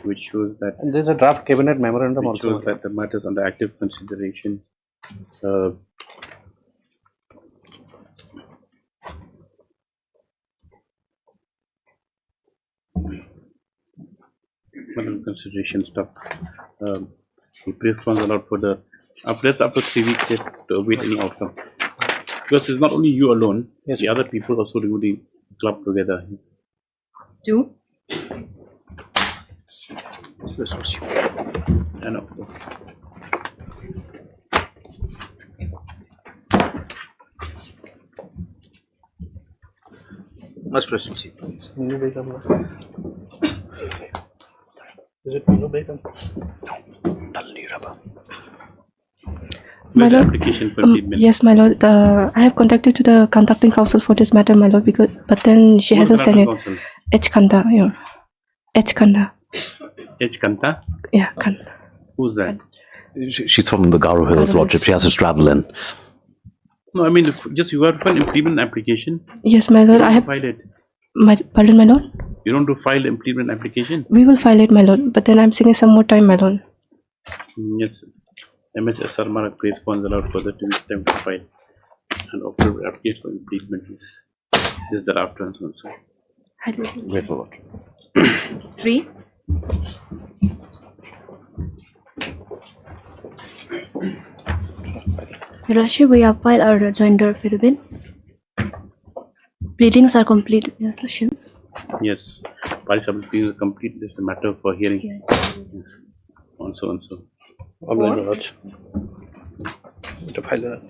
which shows that. And there's a draft cabinet memorandum which also. shows that the matter is under active consideration. Under consideration stuff. The press funds allowed for the after 3 weeks to await any outcome. Because it's not only you alone, the other people also do the club together. Yes. Two. I know. Must proceed. Is it Minu Begum? Where's the application for treatment? Yes, my lord. I have contacted to the conducting counsel for this matter, my lord, but then she hasn't sent it. H. Kanda, yeah. H. Kanda. H. Kanta? Yeah, Kanda. Who's that? She's from the Garo Hills, Lordship. She has to travel in. No, I mean, just you have to file implement application. Yes, my lord. I have. File it. Pardon, my lord? You don't do file implement application? We will file it, my lord, but then I'm seeking some more time, my lord. Yes. MSS Sarmara place funds allowed for the time to file. And after application for implement is the after and so on. So. Wait for what? 3. Your Lordship, we have filed our rejoinder affidavit. Pleadings are complete, Your Lordship. Yes. Party submission is complete. This is a matter for hearing. Yes. Also and so. To file it.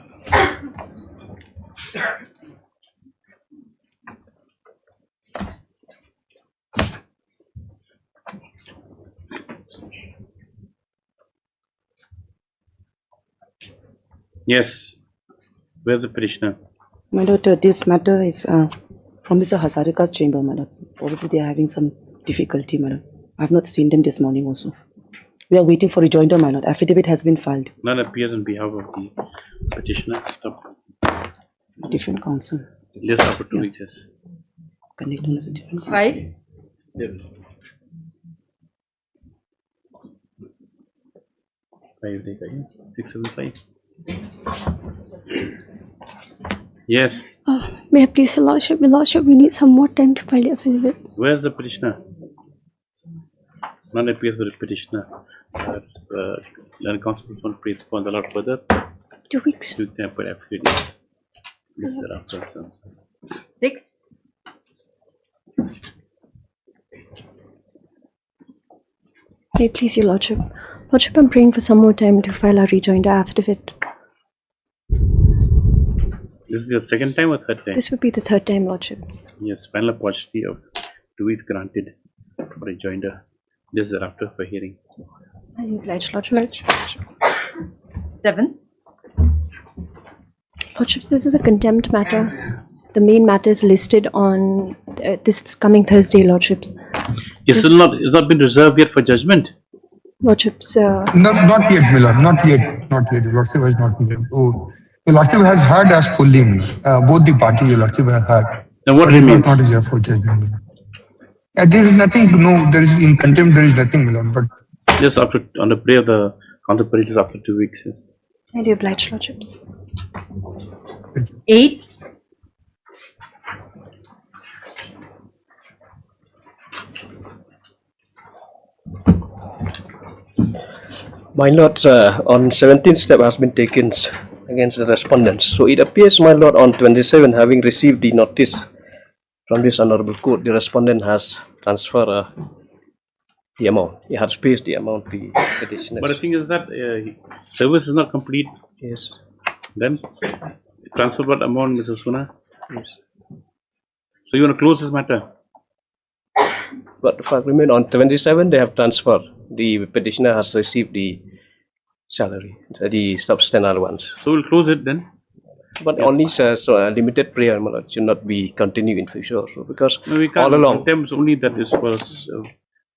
Yes. Where's the petitioner? My lord, this matter is from Mr. Hazarika's chamber, my lord. Probably they are having some difficulty, my lord. I have not seen them this morning also. We are waiting for rejoinder, my lord. Affidavit has been filed. None appears on behalf of the petitioner. Stop. Different council. Just after 2 weeks, yes. Connecting is a different council. 5. Yeah. 675. Yes. May I please, Your Lordship, we need some more time to file the affidavit. Where's the petitioner? None appears to the petitioner. Learned counsel will respond a lot further. 2 weeks. To the affidavits. Yes, there are 6. May I please, Your Lordship. Lordship, I'm praying for some more time to file our rejoinder affidavit. This is your second time or third time? This would be the third time, Lordship. Yes, final opportunity of 2 weeks granted for rejoinder. This is after for hearing. I oblige, Lordship. 7. Lordship, this is a contempt matter. The main matter is listed on this coming Thursday, Lordships. It's not been reserved yet for judgment. Lordships. Not yet, my lord. Not yet. Your lordship has not been. Oh, your lordship has heard us fully. Both the parties, your lordship has heard. Then what remains? Not reserved for judgment. There is nothing. No, there is in contempt. There is nothing, my lord. But just after on the play of the counter-parties after 2 weeks. Yes. I do oblige, Lordships. 8. My lords, on 17th step has been taken against the respondents. So it appears, my lord, on 27, having received the notice from this honorable court, the respondent has transferred the amount. He has paid the amount the petitioner. But the thing is that service is not complete. Yes. Then transfer what amount, Mrs. Suna? Yes. So you want to close this matter? But for remain on 27, they have transferred. The petitioner has received the salary, the substantial ones. So we'll close it then. But Yes. only so a limited prayer, my lord, should not be continued in future also, because No, we can't. all along. Contempt only that is was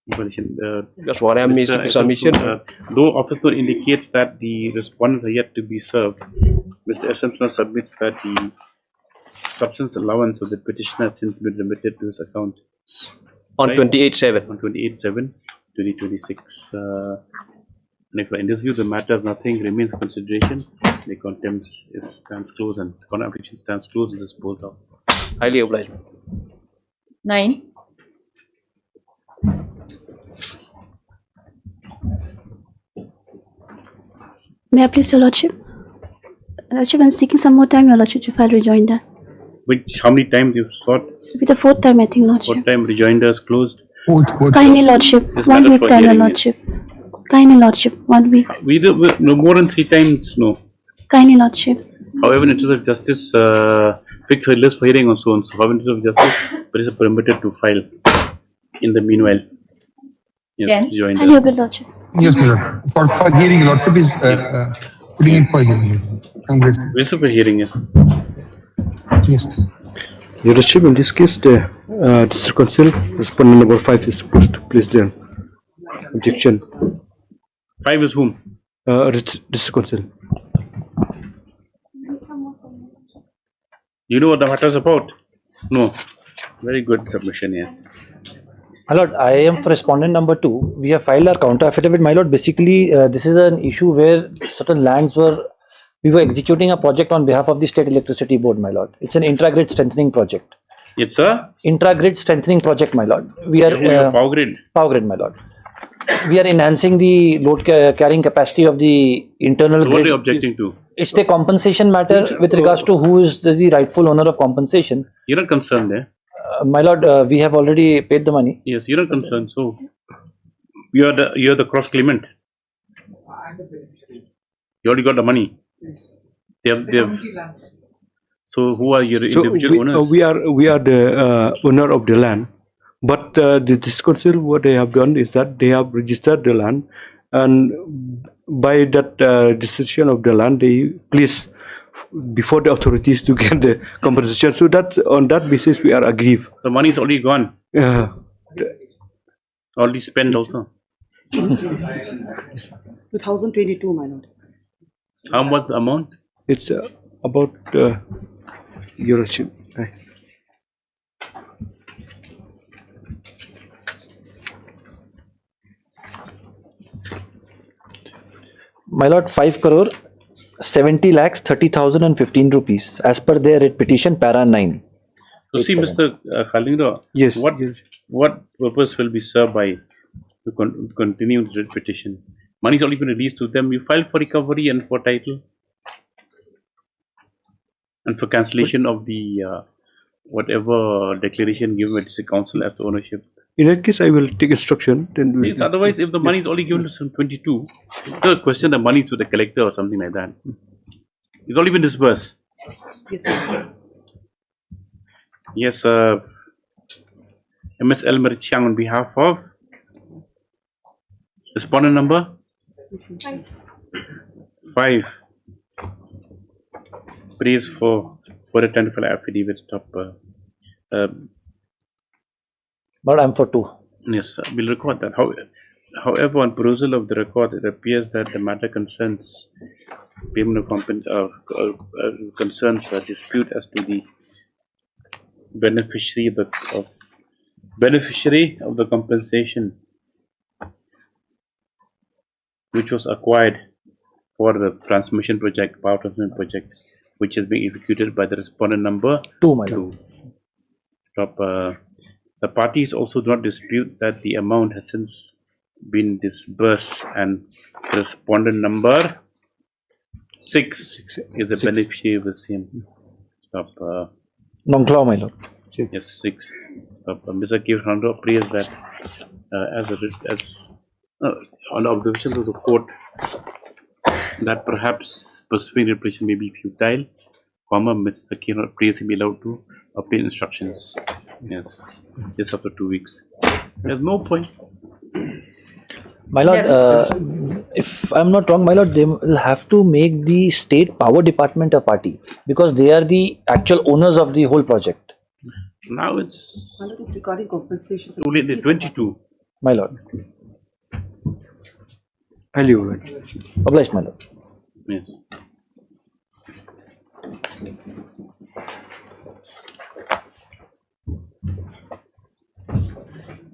That's what I am submission. Though officer indicates that the respondents are yet to be served, Mr. Assumption submits that the substance allowance of the petitioner has since been remitted to his account. On Right? 28/7. On 28/7, 2026. And if in this view the matter of nothing remains for consideration, the contempt stands closed and contempt application stands closed and disposed of. Highly obliged. 9. May I please, Your Lordship? Lordship, I'm seeking some more time, Your Lordship, to file rejoinder. Which how many times you've sought? This will be the fourth time, I think, Lordship. What time rejoinder is closed? Kindly, Lordship. This 1 matter week for time, Your hearing Lordship. Kindly, Lordship. 1 week. We do no more than 3 times, no. Kindly, Lordship. However, in interest of justice, fixed a list for hearing on so and so. However, in interest of justice, but is permitted to file in the meanwhile. Yes, join Highly obliged, Lordship. yes, my lord. For hearing, your lordship is putting it for hearing. I'm grateful. We'll for hearing, yes. Yes. Your Lordship, in this case, the District Council, respondent number 5 is supposed to place their objection. 5 is whom? District Council. You know what the matter is about? No. Very good submission, yes. My lord, I am for respondent number 2. We have filed our counter affidavit. My lord, basically, this is an issue where certain lands we were executing a project on behalf of the State Electricity Board, my lord. It's an intra-grid strengthening project. It's a? Intra-grid strengthening project, my lord. We are power grid. Power grid, my lord. We are enhancing the load carrying capacity of the internal So grid. what are you objecting to? It's the compensation matter with regards to who is the rightful owner of compensation. You're not concerned there. My lord, we have already paid the money. Yes, you're not concerned. So you're the cross claimant. You already got the money. They have. So who are your individual owners? We are the owner of the land, but the District Council, what they have done is that they have registered the land, and by that decision of the land, they place before the authorities to get the compensation. So that on that basis we are aggrieved. The money is already gone. Already spent also. 2022, my lord. How much the amount? It's about Your Lordship. My lord, 5 crore 70 lakhs 30,000 and 15 rupees as per their writ petition para 9. So see, Mr. Khalingro, yes, what purpose will be served by to continue the writ petition? Money is only been released to them. You file for recovery and for title and for cancellation of the whatever declaration given by the council as to ownership. In that case, I will take instruction. Then Yes, otherwise, if the money is only given to some 22, don't question the money to the collector or something like that. It's only been disbursed. Yes, sir. Yes, Ms. Elmer Chiang on behalf of respondent number 5. Praise for a 10 affidavit stop. But I'm for 2. Yes, we'll record that. However, on perusal of the record, it appears that the matter concerns payment of concerns a dispute as to the beneficiary of the compensation which was acquired for the transmission project, power transmission project, which is being executed by the respondent number 2. My lord. The parties also do not dispute that the amount has since been disbursed and the respondent number 6 is the beneficiary of the same. Non-claw, my lord. Yes, 6. Mr. Kirhando appears that as on observation of the court that perhaps pursuing repression may be futile, Mr. Kirhando appears to be allowed to obtain instructions. Yes, just after 2 weeks. There's no point. My lord, if I'm not wrong, my lord, they will have to make the state power department a party because they are the actual owners of the whole project. Now it's regarding compensation. only the 22. My lord. I'll leave it. Obliged, my lord. Yes.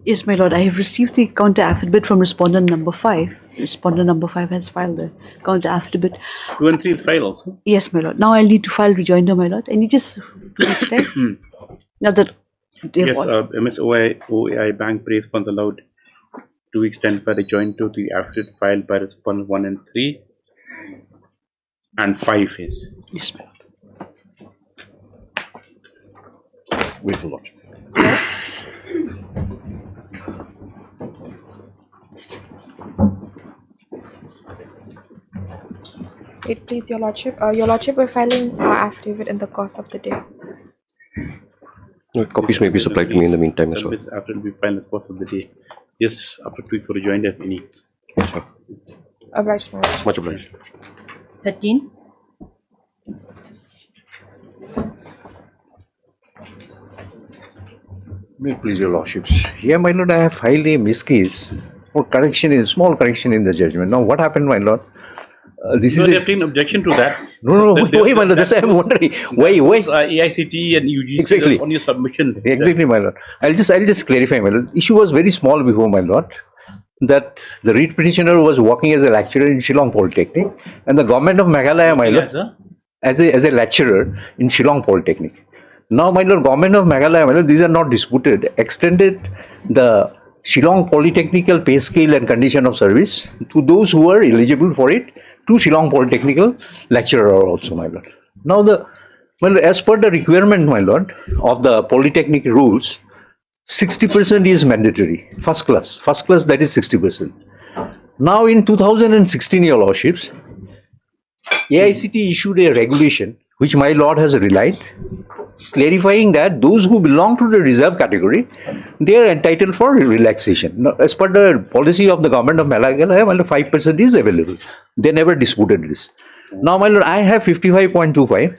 Yes, my lord, I have received the counter affidavit from respondent number 5. Respondent number 5 has filed the counter affidavit. 2 and 3 is filed also. Yes, my lord. Now I'll need to file rejoinder, my lord. And you just 2 weeks time. Now that Yes, MSOI Bank praise funds allowed 2 weeks time for rejoinder to the affidavit filed by respondent 1 and 3 and 5 is. Yes, my lord. Wait for lot. Wait, please, Your Lordship. Your Lordship, we're filing our affidavit in the course of the day. Copies may be supplied to me in the meantime as well. After it will be filed in the course of the day. Yes, after 2 weeks for rejoinder if any. Yes, sir. Obliged, my lord. Much obliged. 13. May it please your lordships. Here, my lord, I have filed a miscase for small correction in the judgment. Now, what happened, my lord? This is they have taken objection to that. No, why, my lord? That's why I'm wondering. Why? AICT and UGC exactly on your submissions. Exactly, my lord. I'll just clarify, my lord. Issue was very small before, my lord. That the writ petitioner was working as a lecturer in Shillong Polytechnic, and the government of Meghalaya, my lord, as a lecturer in Shillong Polytechnic. Now, my lord, government of Meghalaya, my lord, these are not disputed, extended the Shillong Polytechnical pay scale and condition of service to those who are eligible for it, to Shillong Polytechnical lecturer also, my lord. Now, as per the requirement, my lord, of the Polytechnic rules, 60% is mandatory, first class, that is 60%. Now, in 2016, your lordships, AICT issued a regulation, which my lord has relied, clarifying that those who belong to the reserve category, they are entitled for relaxation. Now, as per the policy of the government of Meghalaya, 5% is available. They never disputed this. Now, my lord, I have 55.25,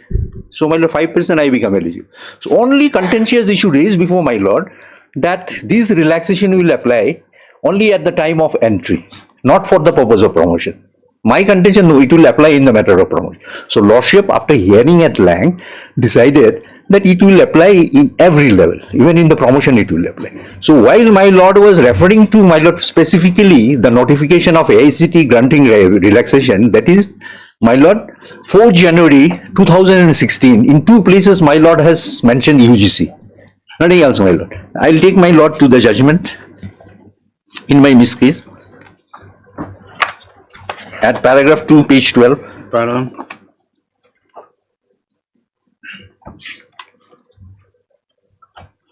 so my lord, 5% I become eligible. So, only contentious issue raised before my lord that this relaxation will apply only at the time of entry, not for the purpose of promotion. My contention, no, it will apply in the matter of promotion. So Lordship, after hearing at length, decided that it will apply in every level, even in the promotion it will apply. So while my lord was referring to, my lord, specifically the notification of AICT granting relaxation, that is, my lord, 4 January 2016, in 2 places my lord has mentioned UGC. Nothing else, my lord. I'll take my lord to the judgment in my miss case. At paragraph 2, page 12.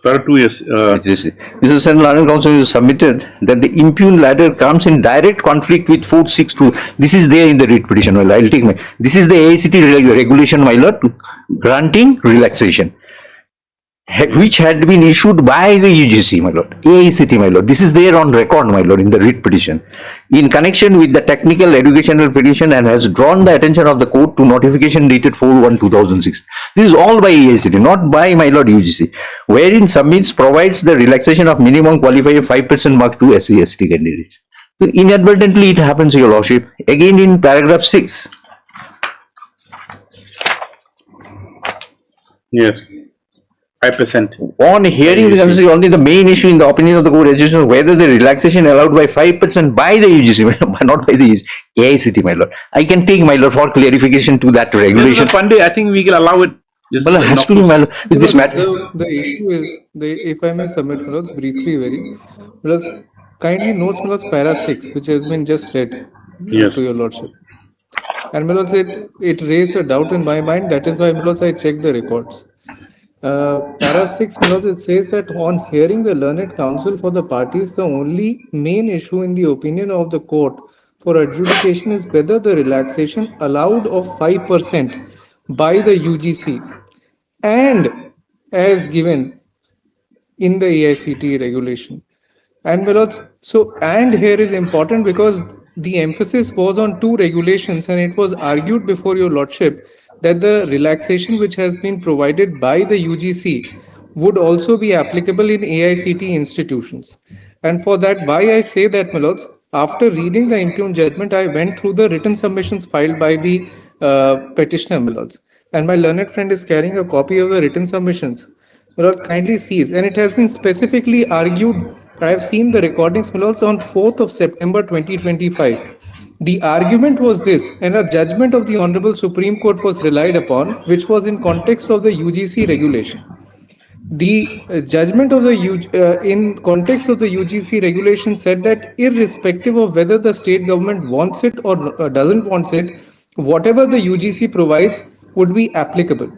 Paragraph 2, yes. Mr. Central Council submitted that the impugned ladder comes in direct conflict with 462. This is there in the writ petition. Well, I'll take my. This is the AICT regulation, my lord, granting relaxation, which had been issued by the UGC, my lord, AICT, my lord. This is there on record, my lord, in the writ petition, in connection with the technical educational petition, and has drawn the attention of the court to notification dated 4/1/2006. This is all by AICT, not by, my lord, UGC, wherein submits provides the relaxation of minimum qualifier 5% mark to SC/ST candidates. So inadvertently it happens, your lordship. Again in paragraph 6. Yes. 5%. On hearing the consideration, only the main issue in the opinion of the court is whether the relaxation allowed by 5% by the UGC, not by the AICT, my lord. I can take, my lord, for clarification to that regulation. Pandey, I think we can allow it. Well, it has to be, my lord, with this matter. The issue is, if I may submit, my lords, briefly, kindly notes, my lords, para 6, which has been just read to your lordship. And, my lords, it raised a doubt in my mind. That is why, my lords, I checked the records. Para 6, it says that on hearing the learned counsel for the parties, the only main issue in the opinion of the court for adjudication is whether the relaxation allowed of 5% by the UGC and as given in the AICT regulation. And my lords, and here is important because the emphasis was on 2 regulations, and it was argued before your lordship that the relaxation which has been provided by the UGC would also be applicable in AICT institutions. And for that, why I say that, my lords, after reading the impugned judgment, I went through the written submissions filed by the petitioner, my lords. And my learned friend is carrying a copy of the written submissions. My lords, kindly sees. And it has been specifically argued. I have seen the recordings, my lords, on 4th of September 2025. The argument was this, and a judgment of the Honorable Supreme Court was relied upon, which was in context of the UGC regulation. The judgment of the in context of the UGC regulation said that irrespective of whether the state government wants it or doesn't want it, whatever the UGC provides would be applicable.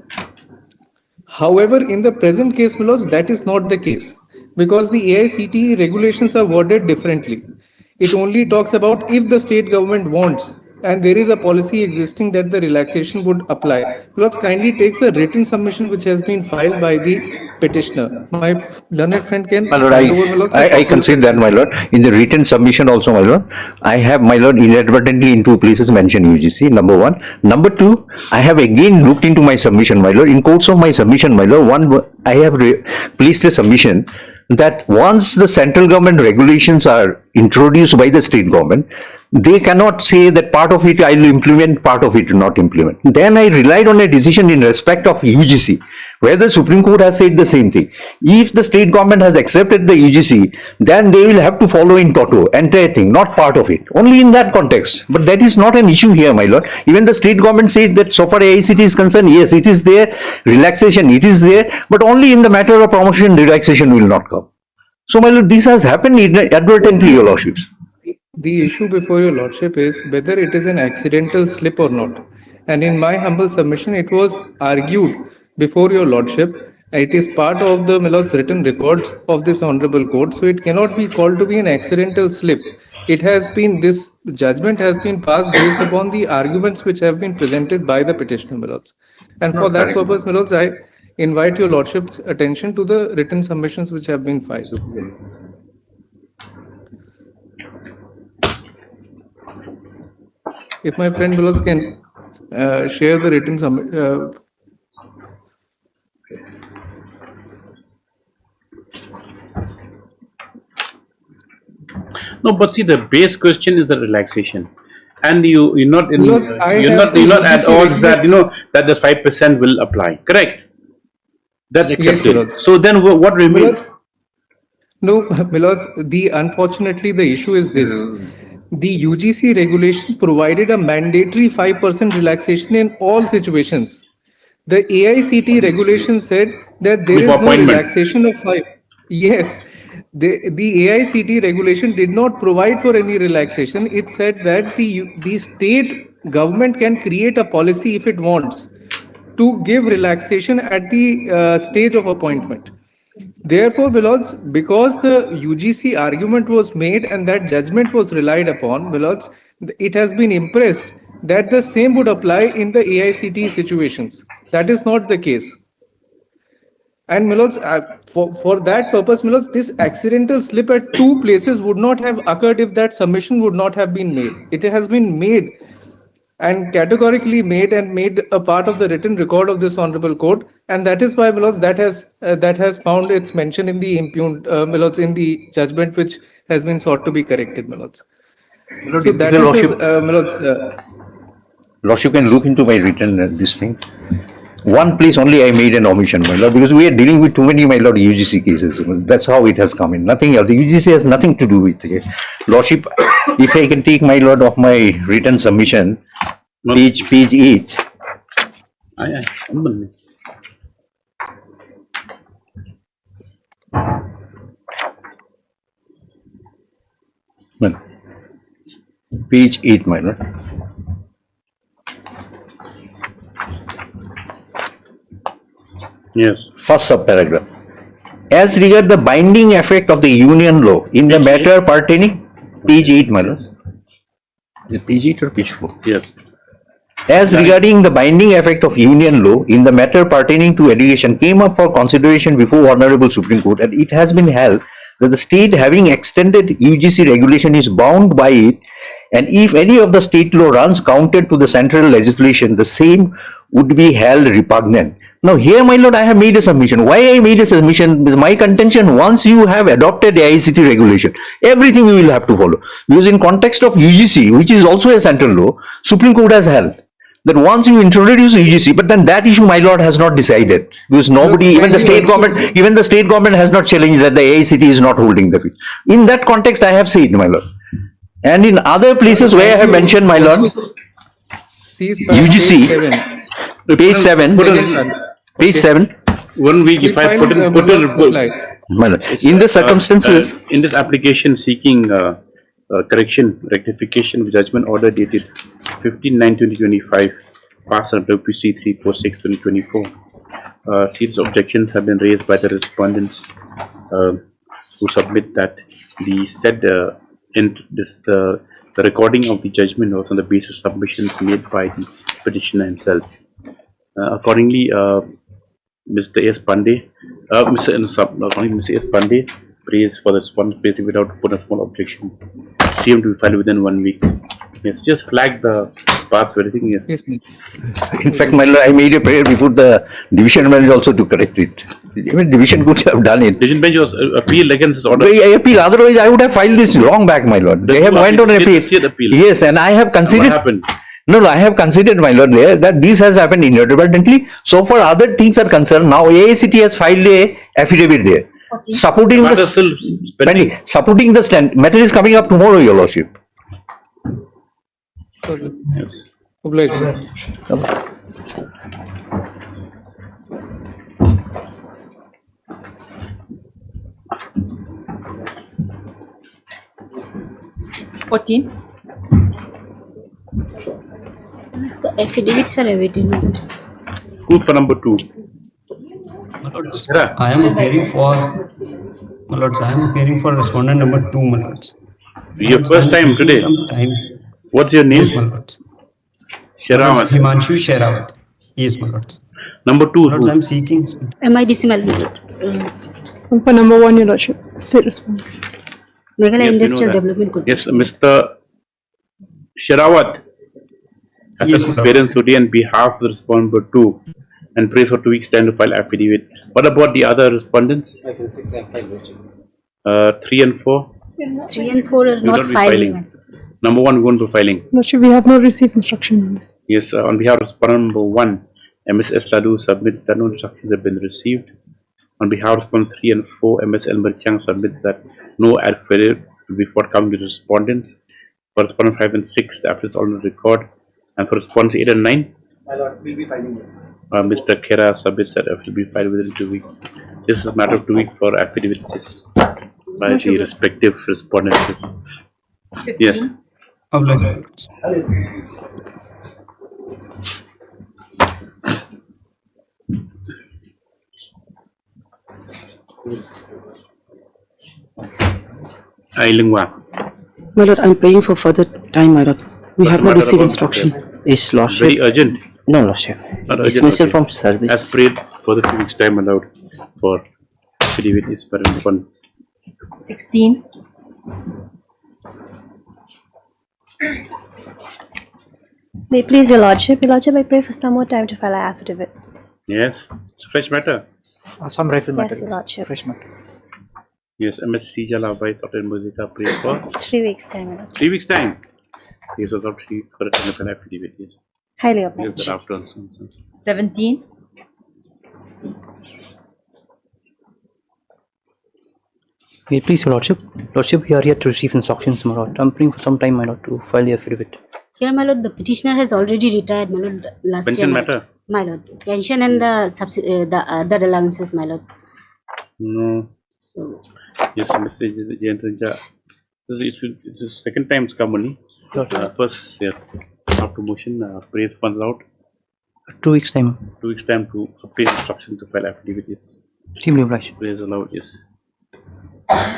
However, in the present case, my lords, that is not the case because the AICT regulations are worded differently. It only talks about if the state government wants and there is a policy existing that the relaxation would apply. Lords, kindly takes the written submission which has been filed by the petitioner. My learned friend can... My lord, I concede that, my lord. In the written submission also, my lord, I have, my lord, inadvertently in 2 places mentioned UGC, number 1. Number 2, I have again looked into my submission, my lord. In course of my submission, my lord, I have placed a submission that once the central government regulations are introduced by the state government, they cannot say that part of it I will implement, part of it not implement. Then I relied on a decision in respect of UGC, where the Supreme Court has said the same thing. If the state government has accepted the UGC, then they will have to follow in toto, entire thing, not part of it. Only in that context. But that is not an issue here, my lord. Even the state government said that so far AICT is concerned, yes, it is there, relaxation, it is there, but only in the matter of promotion, relaxation will not come. So, my lord, this has happened inadvertently, your lordships. The issue before your lordship is whether it is an accidental slip or not. And in my humble submission, it was argued before your lordship. It is part of the, my lord's, written records of this honorable court. So it cannot be called to be an accidental slip. It has been, this judgment has been passed based upon the arguments which have been presented by the petitioner, my lords. And for that purpose, my lords, I invite your lordship's attention to the written submissions which have been filed. If my friend Willows can share the written submission. No, but see, the base question is the relaxation. And you're not in, Lord, you're not at odds that that the 5% will apply. Correct? That's accepted. Yes, so then what remains? No, Milods, unfortunately the issue is this. The UGC regulation provided a mandatory 5% relaxation in all situations. The AICT regulation said that there is no relaxation of 5. Yes, the AICT regulation did not provide for any relaxation. It said that the state government can create a policy if it wants to give relaxation at the stage of appointment. Therefore, Milods, because the UGC argument was made and that judgment was relied upon, Milods, it has been impressed that the same would apply in the AICT situations. That is not the case. And Milods, for that purpose, Milods, this accidental slip at 2 places would not have occurred if that submission would not have been made. It has been made and categorically made a part of the written record of this honorable court, and that is why, Milods, that has found its mention in the impugned Milods, in the judgment which has been sought to be corrected, Milods. So that is Milods. Lordship can look into my written this thing. One place only I made an omission, my lord, because we are dealing with too many, my lord, UGC cases. That's how it has come in. Nothing else. The UGC has nothing to do with it. Lordship, if I can take, my lord, of my written submission, page 8. Well, page 8, my lord. Yes. First subparagraph. As regard the binding effect of the union law in the matter pertaining, page 8, my lord. Is it page 8 or page 4? Yes. As regarding the binding effect of union law in the matter pertaining to education came up for consideration before Honorable Supreme Court, and it has been held that the state having extended UGC regulation is bound by it, and if any of the state law runs counter to the central legislation, the same would be held repugnant. Now here, my lord, I have made a submission. Why I made a submission? My contention, once you have adopted the AICT regulation, everything you will have to follow. Because in context of UGC, which is also a central law, Supreme Court has held that once you introduce UGC, but then that issue, my lord, has not decided. Because nobody, even the state government has not challenged that the AICT is not holding the fee. In that context, I have said, my lord. And in other places where I have mentioned, my lord, UGC, page 7. Page 7. 1 week, if I put in the circumstances, in this application seeking correction, rectification of judgment order dated 15/9/2025, passed under WPC 346/2024, serious objections have been raised by the respondents who submit that the said the recording of the judgment was on the basis of submissions made by the petitioner himself. Accordingly, Mr. S. Pandey, Mr. S. Pandey praised for the response basically without put a small objection. Seemed to be filed within 1 week. Yes, just flag the pass everything. Yes. In fact, my lord, I made a prayer before the division bench also to correct it. Even division could have done it. Division bench was appealed against this order. I appeal. Otherwise, I would have filed this long back, my lord. They have went on appeal. Yes, and I have considered. What happened? No, I have considered, my lord, there that this has happened inadvertently. So far, other things are concerned. Now, AICT has filed a affidavit there, supporting supporting the stand. Matter is coming up tomorrow, your lordship. Yes. The affidavits are evident. Proof for number 2. I am appearing for, my lords, I am appearing for respondent number 2, my lords. Your first time today? What's your name? Yes, my lords. Sherawat. Himanshu Sherawat. Yes, my lords. Number 2. Lords, I am seeking. Am I disseminate? For number 1, your lordship. State response. Meghalaya Industrial Development Corporation. Yes, Mr. Sherawat. Assess parents duty on behalf of the respondent number 2 and prays for 2 weeks time to file affidavit. What about the other respondents? 5 and 6 and 5. 3 and 4? 3 and 4 are not filing. Number 1, going to filing. Lordship, we have not received instruction on this. Yes, on behalf of respondent number 1, MS Ladu submits that no instructions have been received. On behalf of respondent 3 and 4, MS Elmer submits that no affidavit will be forthcoming to respondents. For respondent 5 and 6, the affidavit is on the record. And for respondents 8 and 9, My lord, we'll be filing it. Mr. Kera submits that it will be filed within 2 weeks. This is a matter of 2 weeks for affidavits by the respective respondents. Yes. My lord, I'm praying for further time, my lord. We have not received instruction. Is Lordship Very urgent. No, Lordship. Not Dismissal urgent, from service. As prayed for the 2 weeks time allowed for affidavit for respondents. 16. May it please your lordship. Your lordship, I pray for some more time to file an affidavit. Yes, it's a fresh matter. Some rifle matter. Yes, your lordship. Fresh matter. Yes, MSC Jalabai Thought and Muzika prayed for 3 weeks time, your lordship. 3 weeks time. Yes, about 3 weeks for a time of an affidavit. Yes. Highly Yes, obliged. that after 17. May it please your lordship. Lordship, we are yet to receive instructions, my lord. I'm praying for some time, my lord, to file the affidavit. Here, my lord, the petitioner has already retired, my lord, last pension year. matter. My lord, pension and the other allowances, my lord. No. So, Yes, Mr. Jayantanja. This is the second time it's come only. First, after motion, praise funds out. 2 weeks time. 2 weeks time to obtain instruction to file affidavit. Yes. Extremely obliged. Praise allowed. Yes.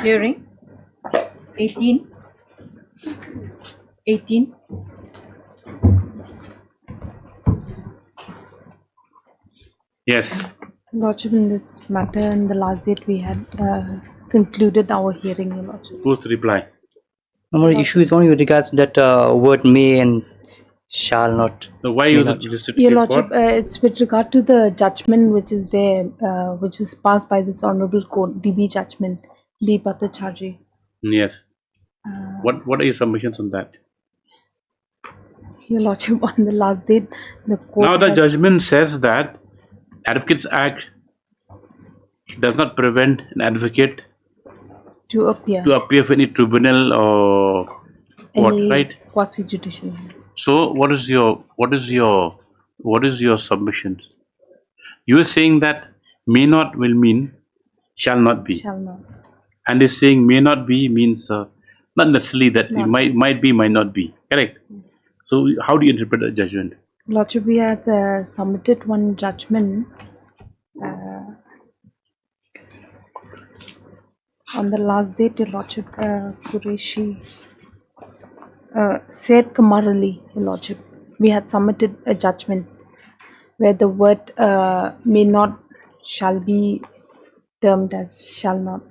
Hearing. 18. 18. Yes. Lordship, in this matter, in the last date we had concluded our hearing, your lordship. Who's to reply? Our issue is only with regards to that word may and shall not. So why you listed Your lordship, it's with regard to the judgment which is there, which was passed by this honorable court, DB judgment, B Bhattacharjee. Yes. What are your submissions on that? Your lordship, on the last date, the court Now the has- judgment says that Advocates Act does not prevent an advocate to appear for any tribunal or what, any right? quasi-judicial. So what is your submission? You are saying that may not will mean shall not be, Shall not. and is saying may not be means not necessarily that Not. it might be, might not be. Correct. So how do you interpret the judgment? Lordship, we had submitted one judgment on the last date, your lordship, Qureshi, Said Kamar Ali, your lordship. We had submitted a judgment where the word may not shall be termed as shall not.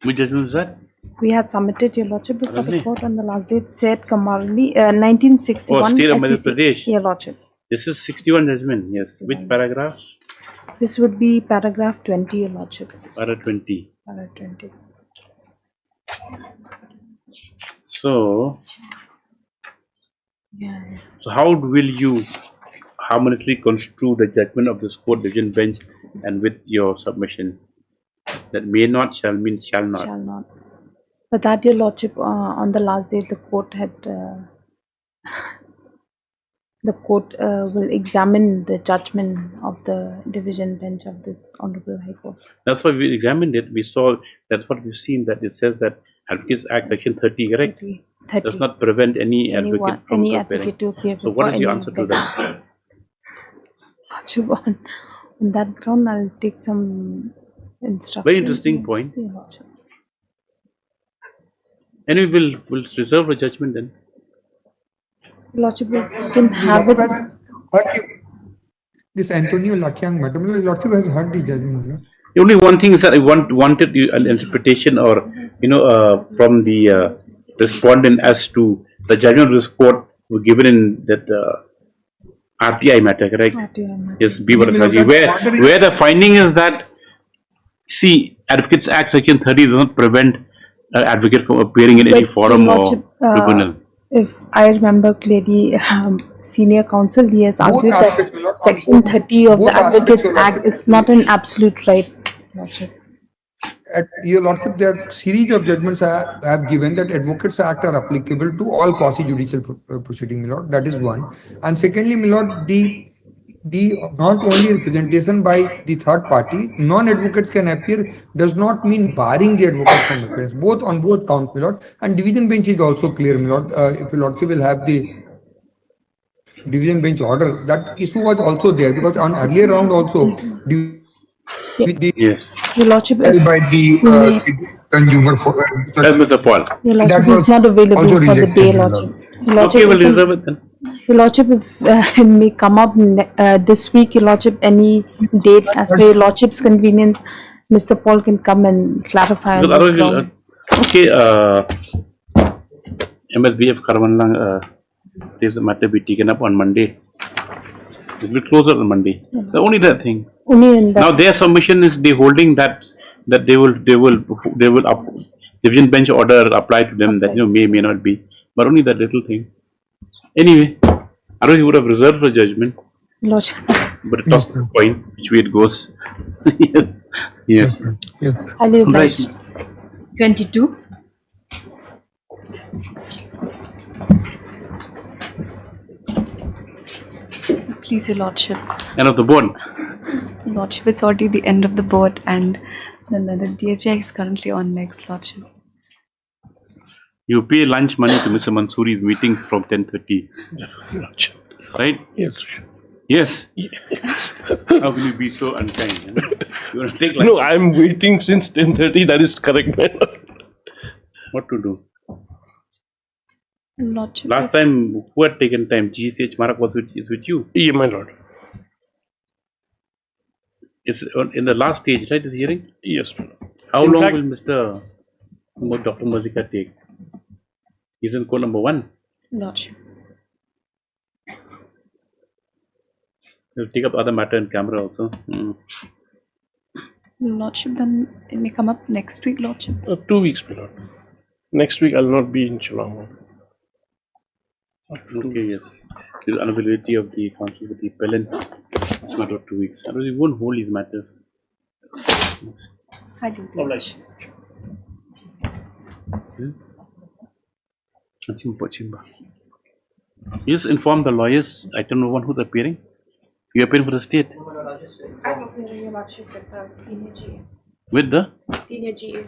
Which judgment is that? We had submitted, your lordship, before the Really? court on the last date, Said Kamar Ali, 1961. Oh, State of Madhya SEC. Pradesh. Your lordship. This is 61 judgment. Yes. Which paragraph? This would be paragraph 20, your lordship. Para 20. Paragraph 20. So, Yeah. so how will you harmoniously construe the judgment of this court division bench and with your submission that may not shall mean shall not? Shall not. But that, your lordship, on the last day, the court had the court will examine the judgment of the division bench of this honorable High Court. That's why we examined it. We saw that's what we've seen, that it says that Advocates Act Section 30, correct? 30. Does not prevent any advocate from any appearing. advocate to appear So what before is your any answer to that? Lordship, on that ground, I'll take some instruction. Very interesting point. Your lordship. Anyway, we'll reserve a judgment then. Lordship, we can have it. This Antonio Lakyang, Madam Lordship has heard the judgment. No? Only one thing is that I wanted an interpretation or, from the respondent as to the judgment of this court were given in that RTI matter, correct? RTI matter. Yes, B. Bhattacharjee, where the finding is that, see, Advocates Act Section 30 does not prevent an advocate from appearing in any But, forum or Lordship, tribunal. I remember clearly, senior counsel, he has Both argued aspects, that my lord, Section 30 of both the aspects, Advocates your Act lordship. is not an absolute right. Lordship. Your lordship, there are series of judgments I have given that Advocates Act are applicable to all quasi-judicial proceeding, my lord. That is one. And secondly, my lord, the not only representation by the third party, non-advocates can appear does not mean barring the advocate from appearance. Both on both counts, my lord. And division bench is also clear, my lord. If your lordship will have the division bench order, that issue was also there because on earlier round also Yes. Your Lordship, by the consumer for Mr. Paul. Your that Lordship was is not available also for the rejected, day, my Lordship. lord. Your Lordship, Okay, we'll if reserve it then. Your Lordship, if it may come up this week, Your Lordship, any date as per Your Lordship's convenience, Mr. Paul can come and clarify on Because this otherwise, ground. okay, MSBF Karamanlang, this matter be taken up on Monday. It will close on Monday. The only that thing. Only in that. Now their submission is they holding that they will division bench order apply to them that may not be, but only that little thing. Anyway, otherwise you would have reserved for judgment. Lordship. But it toss the coin which way it goes. Yes. Highly obliged. 22. Please, Your Lordship. End of the board. Your Lordship, it's already the end of the board, and the DHI is currently on next, Lordship. You pay lunch money to Mr. Mansoori's meeting from 10:30. Right? Yes. Yes. How will you be so unkind? You want to take lunch? No, I am waiting since 10:30. That is correct, man. What to do? Lordship. Last time, who had taken time? GCH Marak was with you. Yeah, my lord. It's in the last stage, right? This hearing? Yes, my lord. How In long fact- will Dr. Mazika take? He's in call number 1. Lordship. We'll take up other matter in camera also. Lordship, then it may come up next week, Lordship. 2 weeks, my lord. Next week I'll not be in Shillong. Okay, yes. The unavailability of the counsel with the appellant. It's a matter of 2 weeks. Otherwise, we won't hold these matters. Highly obliged. Chimba. Yes, inform the lawyers. I don't know who's appearing. You are appearing for the state. I'm appearing, Your Lordship, with the senior GA. With the? Senior GA.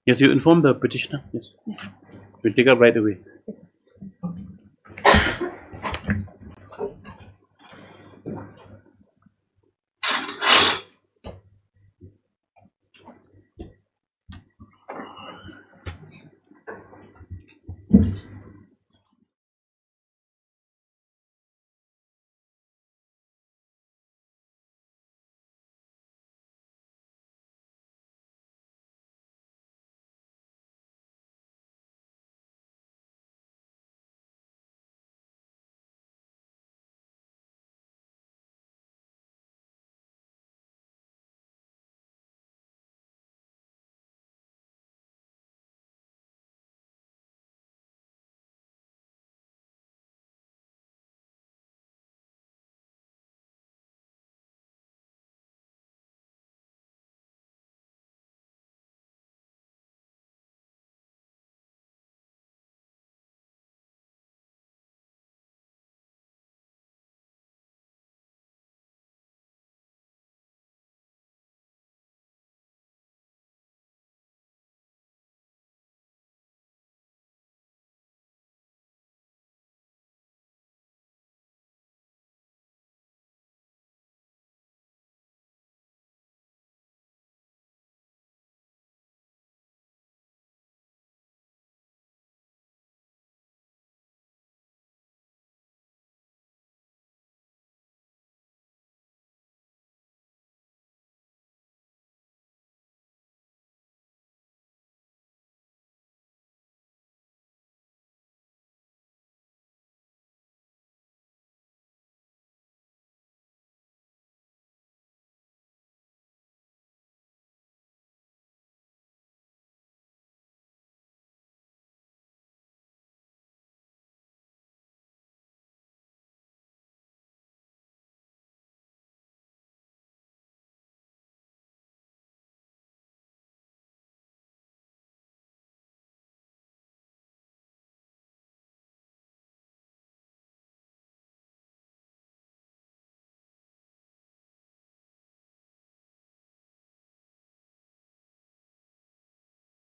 Yes, you inform the petitioner. Yes. Yes, sir. We'll take up right away. Yes, sir.